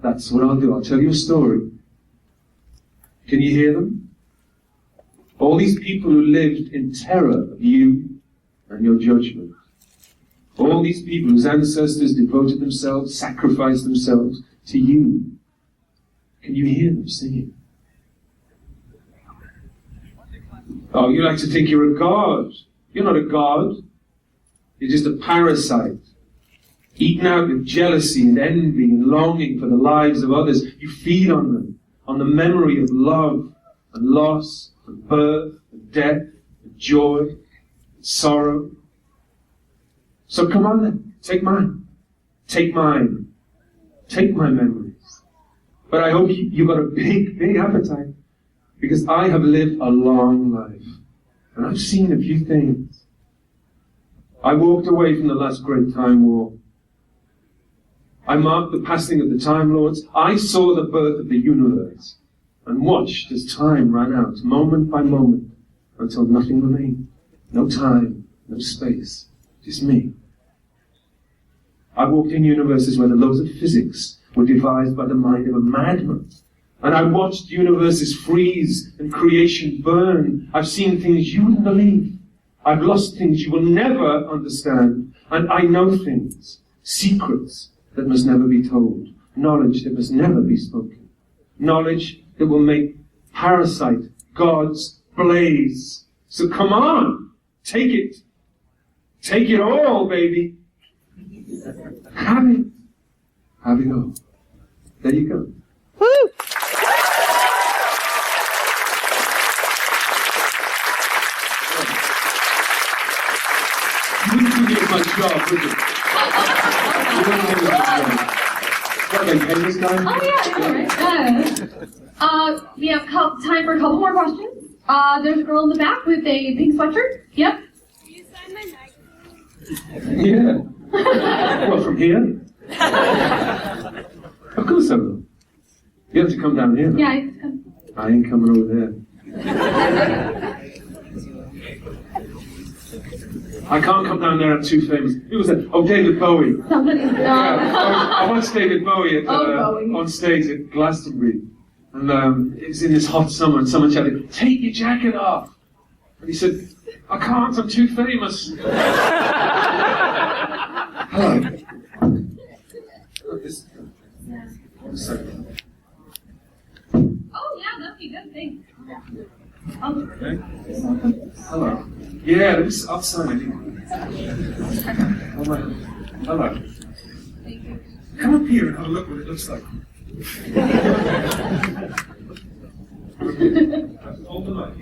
that's what I'll do. I'll tell you a story. Can you hear them? All these people who lived in terror of you and your judgment. All these people whose ancestors devoted themselves, sacrificed themselves to you. Can you hear them singing? Oh, you like to think you're a god. You're not a god. You're just a parasite, eaten out with jealousy and envy and longing for the lives of others. You feed on them, on the memory of love and loss and birth and death and joy and sorrow. So come on then, take mine. Take mine. Take my memories. But I hope you've got a big, big appetite, because I have lived a long life, and I've seen a few things. I walked away from the last great time war. I marked the passing of the Time Lords. I saw the birth of the universe and watched as time ran out, moment by moment, until nothing remained. No time, no space, just me. I walked in universes where the laws of physics were devised by the mind of a madman. And I watched universes freeze and creation burn. I've seen things you wouldn't believe. I've lost things you will never understand. And I know things, secrets that must never be told, knowledge that must never be spoken, knowledge that will make Parasite God's blaze. So come on, take it. Take it all, baby. Have it. Have it all. There you go. Woo! You wouldn't do as much job, would you? You wouldn't do as much job. What, they pay this guy? Oh yeah, I know, right? We have time for a couple more questions. There's a girl in the back with a pink sweatshirt. Yep. Will you sign my magazine? Yeah. What, from here? Of course I will. You have to come down here. Yeah, it's come. I ain't coming over there. I can't come down there, I'm too famous. Who was that? Oh, David Bowie. Somebody's I watched David Bowie at, Bowie. on stage at Glastonbury. And it was in this hot summer, and someone shouted, "Take your jacket off!" And he said, "I can't, I'm too famous." Hello. Oh yeah, that'd be good. Thanks. Oh. Okay. Hello. Yeah, it was outside. Hello. Hello. Come up here and have a look what it looks like. Hold the mic.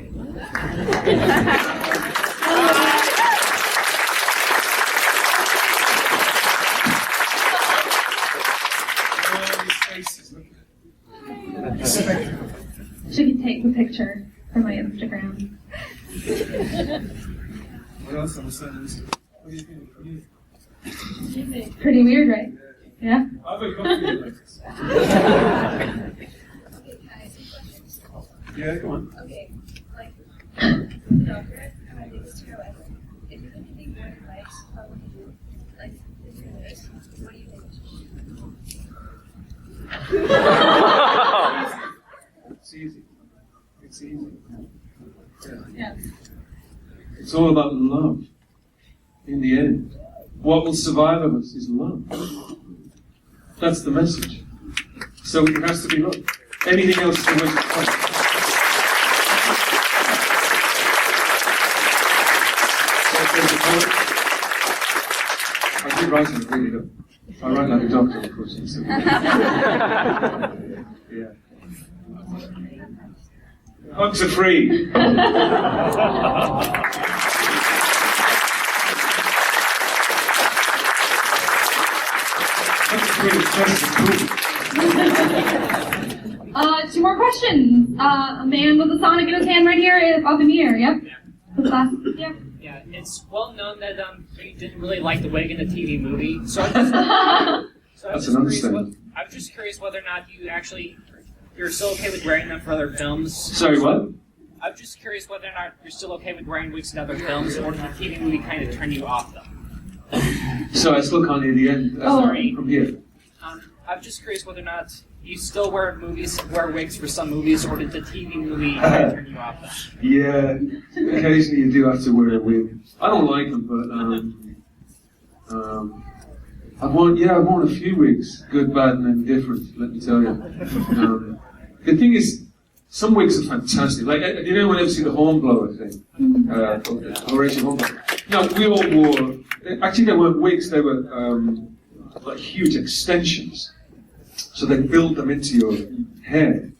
Should take a picture for my Instagram. What else am I saying? What do you think? Pretty weird, right? Yeah. I've got coffee like this. Okay, can I ask you questions? Yeah, go on. Okay, like, doctor, I'm gonna do this to your wife. If you could think more advice, how would you do? Like, if you're this, what do you think? It's easy. It's easy. Yeah. It's all about love. In the end, what will survive of us is love. That's the message. So it has to be love. Anything else is a waste of time. I keep writing, I really do. I write like a doctor, of course. So. Yeah. Hugs are free. Two more questions. A man with a Sonic in his hand right here is up in the air. Yep. What's that? Yep. Yeah, it's well known that you didn't really like the wig in the TV movie, so I'm just curious whether or not you're still okay with wearing them for other films. Sorry, what? I'm just curious whether or not you're still okay with wearing wigs in other films, or did the TV movie kind of turn you off them? So I still can't hear the end. Sorry. From here. I'm just curious whether or not you still wear wigs for some movies, or did the TV movie kind of turn you off them? Yeah, occasionally you do have to wear a wig. I don't like them, but I've worn a few wigs, good, bad, and indifferent. Let me tell you. The thing is, some wigs are fantastic. Like, did anyone ever see the Hornblower thing? Horatio Hornblower. No, we all wore. Actually, they weren't wigs. They were like huge extensions. So they build them into your hair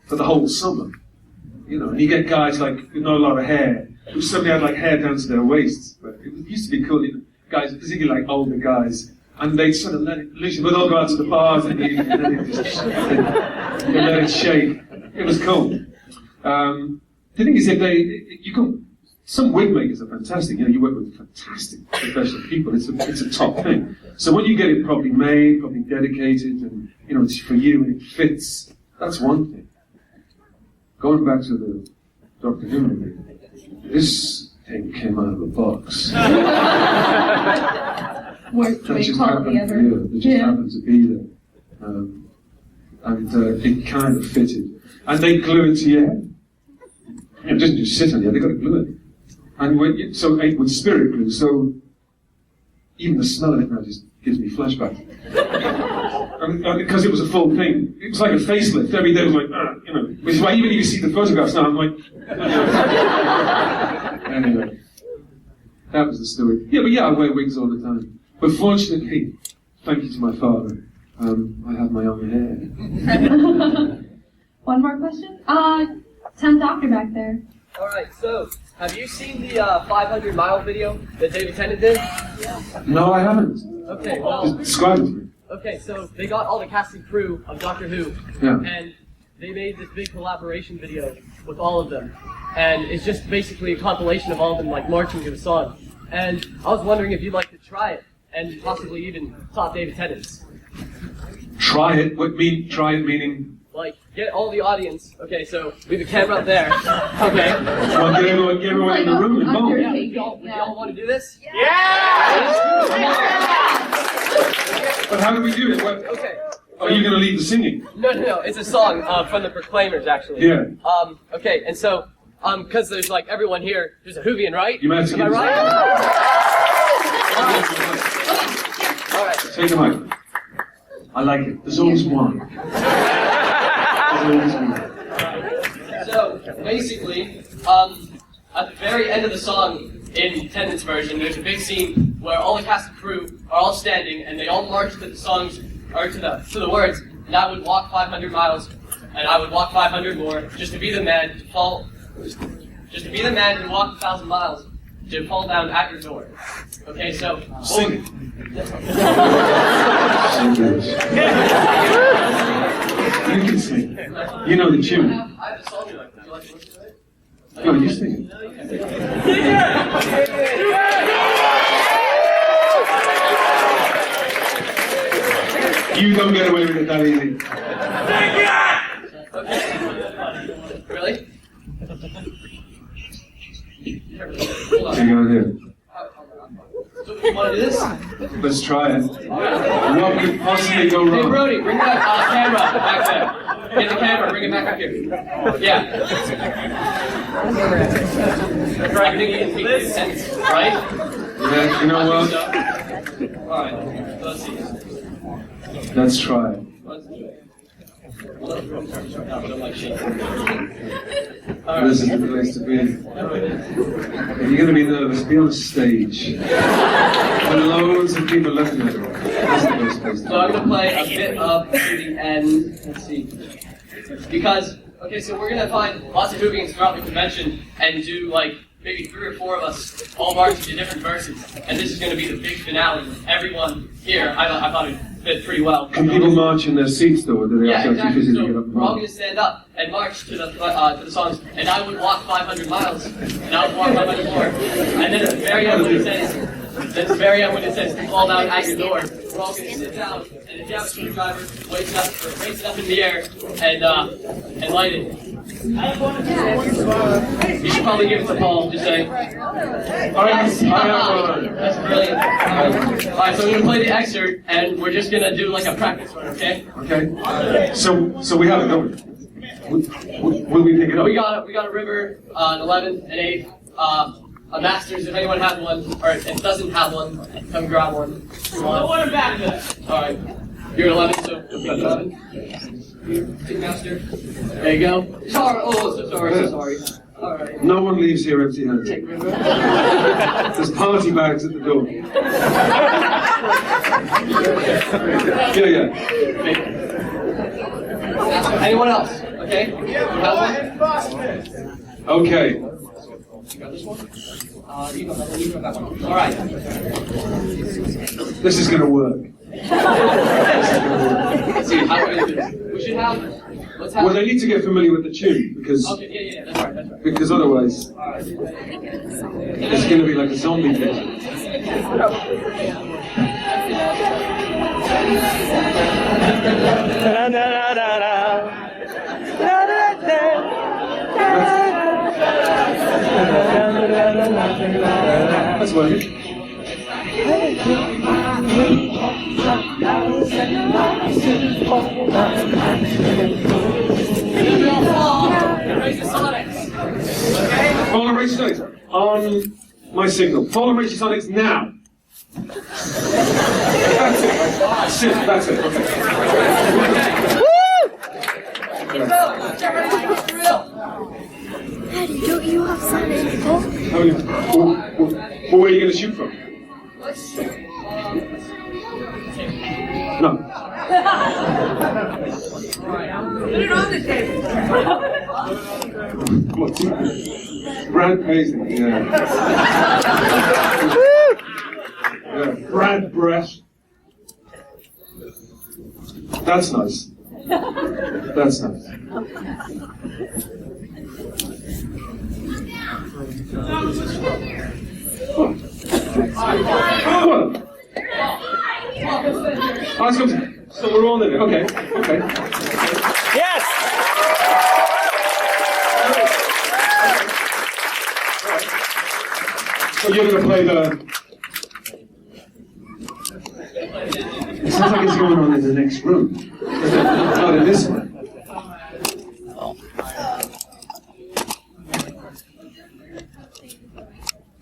for the whole summer. You know, and you get guys like with not a lot of hair, who suddenly had like hair down to their waists. But it used to be cool, you know, guys, particularly like older guys, and they'd sort of let it loose. We'd all go out to the bars and then they let it shake. It was cool. The thing is, some wig makers are fantastic. You work with fantastic professional people. It's a top thing. So when you get it properly made, properly dedicated, and it's for you and it fits, that's one thing. Going back to the Doctor Who movie, this thing came out of a box. Worst That wig just quality ever. It just happened to be there. And it kind of fitted. And they glue it to your head. It doesn't just sit on you, they've got to glue it. And with spirit glue, so even the smell of it now just gives me flashbacks. Because it was a full thing. It was like a facelift. Every day was like, which is why even if you see the photographs now, I'm like, anyway. That was the story. Yeah, I wear wigs all the time. But fortunately, thank you to my father, I have my own hair. One more question? 10th Doctor back there. Alright, so, have you seen the 500-mile video that David Tennant did? No, I haven't. Okay, well... Just describe it to me. Okay, so they got all the cast and crew of Doctor Who, and they made this big collaboration video with all of them. And it's just basically a compilation of all of them, like, marching to the song. And I was wondering if you'd like to try it, and possibly even top David Tennant's. Try it? Try it meaning? Like, get all the audience. Okay, so we have a camera up there. Okay. Well, get everyone in the room and go. Yeah, y'all want to do this? Yeah! But how do we do it? Okay. Are you going to lead the singing? No. It's a song from the Proclaimers, actually. Yeah. Okay, and so, because there's like everyone here, there's a Whovian, right? You managed to Am I get right? All right. Take the mic. I like it. There's always one. So, basically, at the very end of the song, in Tennant's version, there's a big scene where all the cast and crew are all standing, and they all march to the songs, or to the words, and I would walk 500 miles, and I would walk 500 more, just to be the man to fall, just to be the man who walked 1,000 miles, to fall down at your door. Okay, so... Sing it. You can sing. You know the tune. I have a song you like. Would you like to listen to it? No, you sing it. You don't get away with it that easy. Really? Hang on here. So you want to do this? Let's try it. What could possibly go Hey, wrong? Brody, bring that camera back there. Get the camera, bring it back up here. Yeah. Right, I think you can take the sense, right? Yeah, you know what? Alright, let's see. Let's try it. This is the place to be. If you're going to be nervous, be on a stage. With loads of people looking at you. That's the best place to be. So I'm going to play a bit up to the end. Let's see. Because, okay, so we're going to find lots of Whovians throughout the convention and do, like, maybe 3 or 4 of us all march to different verses. And this is going to be the big finale. Everyone here, I thought it fit pretty well. Can people march in their seats, though, or do they have to exactly. physically So get up and we're all march? going to stand up and march to the songs, and I would walk 500 miles, and I would walk 500 more. And then at the very end when it says, fall down at your door, we're all going to sit down, and if you have a screwdriver, raise it up in the air, and light it. You should probably give it to Paul, just say. That's brilliant. Alright, so I'm going to play the excerpt, and we're just going to do like a practice run, okay? Okay. So we have it, don't we? Will we pick it up? We got a river, an 11, an 8, a Masters, if anyone has one, or if it doesn't have one, come grab one. I want it back. Alright. You're 11, so you'll pick 11. Big Master. There you go. Sorry, so sorry. Alright. No one leaves here empty-handed. Take river. There's party bags at the door. Yeah. Anyone else? Okay? You have one? Okay. You got this one? You got that one. Alright. This is going to work. Let's see, how do we do this? We should have... Well, they need to get familiar with the tune, because Okay, yeah, that's right. because otherwise... Alright. It's going to be like a zombie thing. That's what it is. Fall and Rage Sonics on my signal. Fall and Rage Sonics now. That's it. That's it. Okay. Daddy, don't you have Sonic? Where are you going to shoot from? No. Put it on the table. What's it? Brad Paisley, yeah. Yeah, Brad Breast. That's nice. That's nice. Oh, so we're all in it. Okay. Okay. Yes! So you're going to play the... It sounds like it's going on in the next room. Not in this one.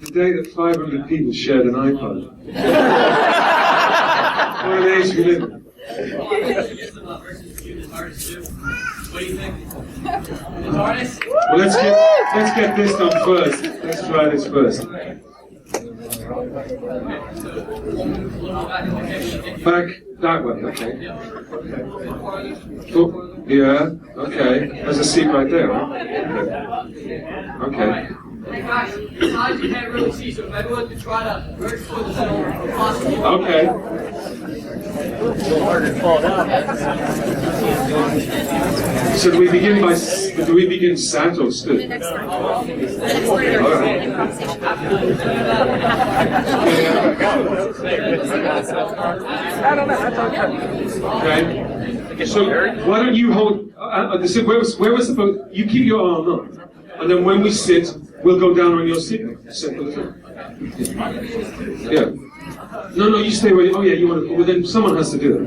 The day that 500 people shared an iPod. What an age we live in. What do you think? Guitarist? Well, let's get this done first. Let's try this first. Back that way, okay. Oh, yeah, okay. There's a seat right there, huh? Okay. Hey guys, besides you can't really see, so if everyone could try to merge for the middle if possible. Okay. So do we begin sat or stood? Okay. So why don't you hold? Where was supposed? You keep your arm up, and then when we sit, we'll go down on your signal. Simple as that. Yeah. No, you stay where you... Oh, yeah, you want to... Well, then someone has to do it.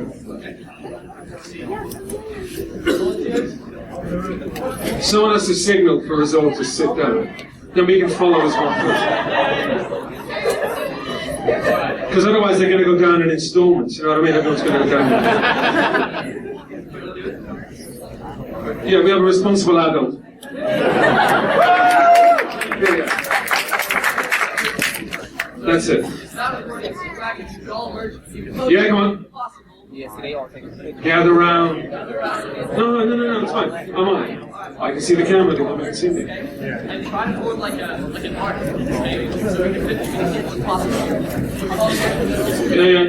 Someone has to signal for us all to sit down. Then we can follow as one first. Because otherwise they're going to go down in installments. You know what I mean? Everyone's going to go down. Yeah, we have a responsible adult. That's it. Yeah, come on. Gather round. No, it's fine. I'm on. I can see the camera, they can see me. And try to form like an arc, maybe, so we can fit as many kids as possible. Yeah.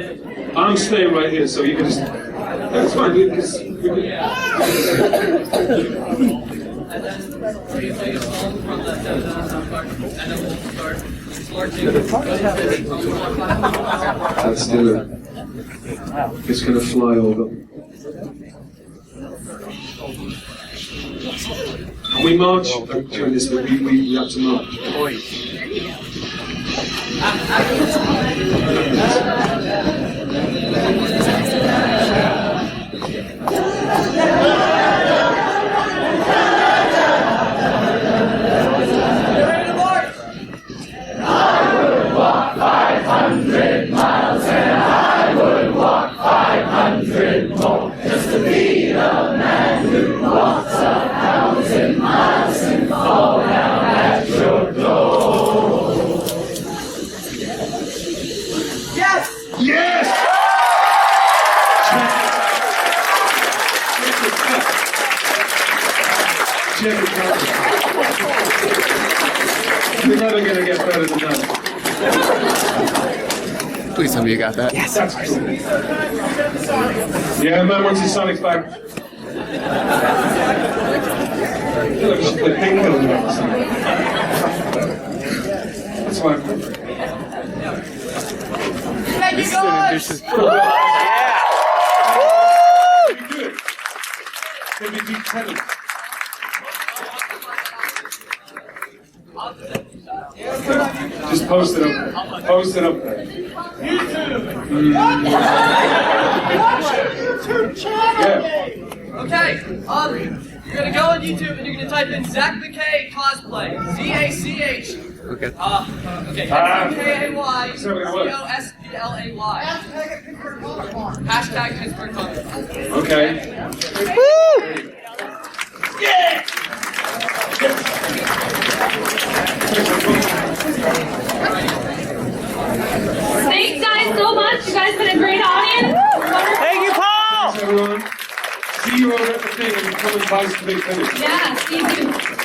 I'm staying right here, so you can just... That's fine, because... And then we play a song from the sound card, and then we'll start marching. Let's do it. It's going to fly over. We march during this, but we have to march. You're never going to get better than that. Please tell me you got that. Yes. That's cool. Yeah, man wants his Sonic's back. I feel like we should play Painkiller. Producers. Yeah. Can we do tenants? Just post it up. Post it up there. Yeah. Okay, you're gonna go on YouTube and you're gonna type in Zach McKay cosplay. ZACH. Okay. Okay. McKay. COSPLAY. Hashtag Pittsburgh Comic Con. Okay. Yeah! Thanks, guys, so much. You guys been a great audience. Thank you, Paul! Thanks, everyone. See you over at the thing and come and buy some big finish. Yeah, see you.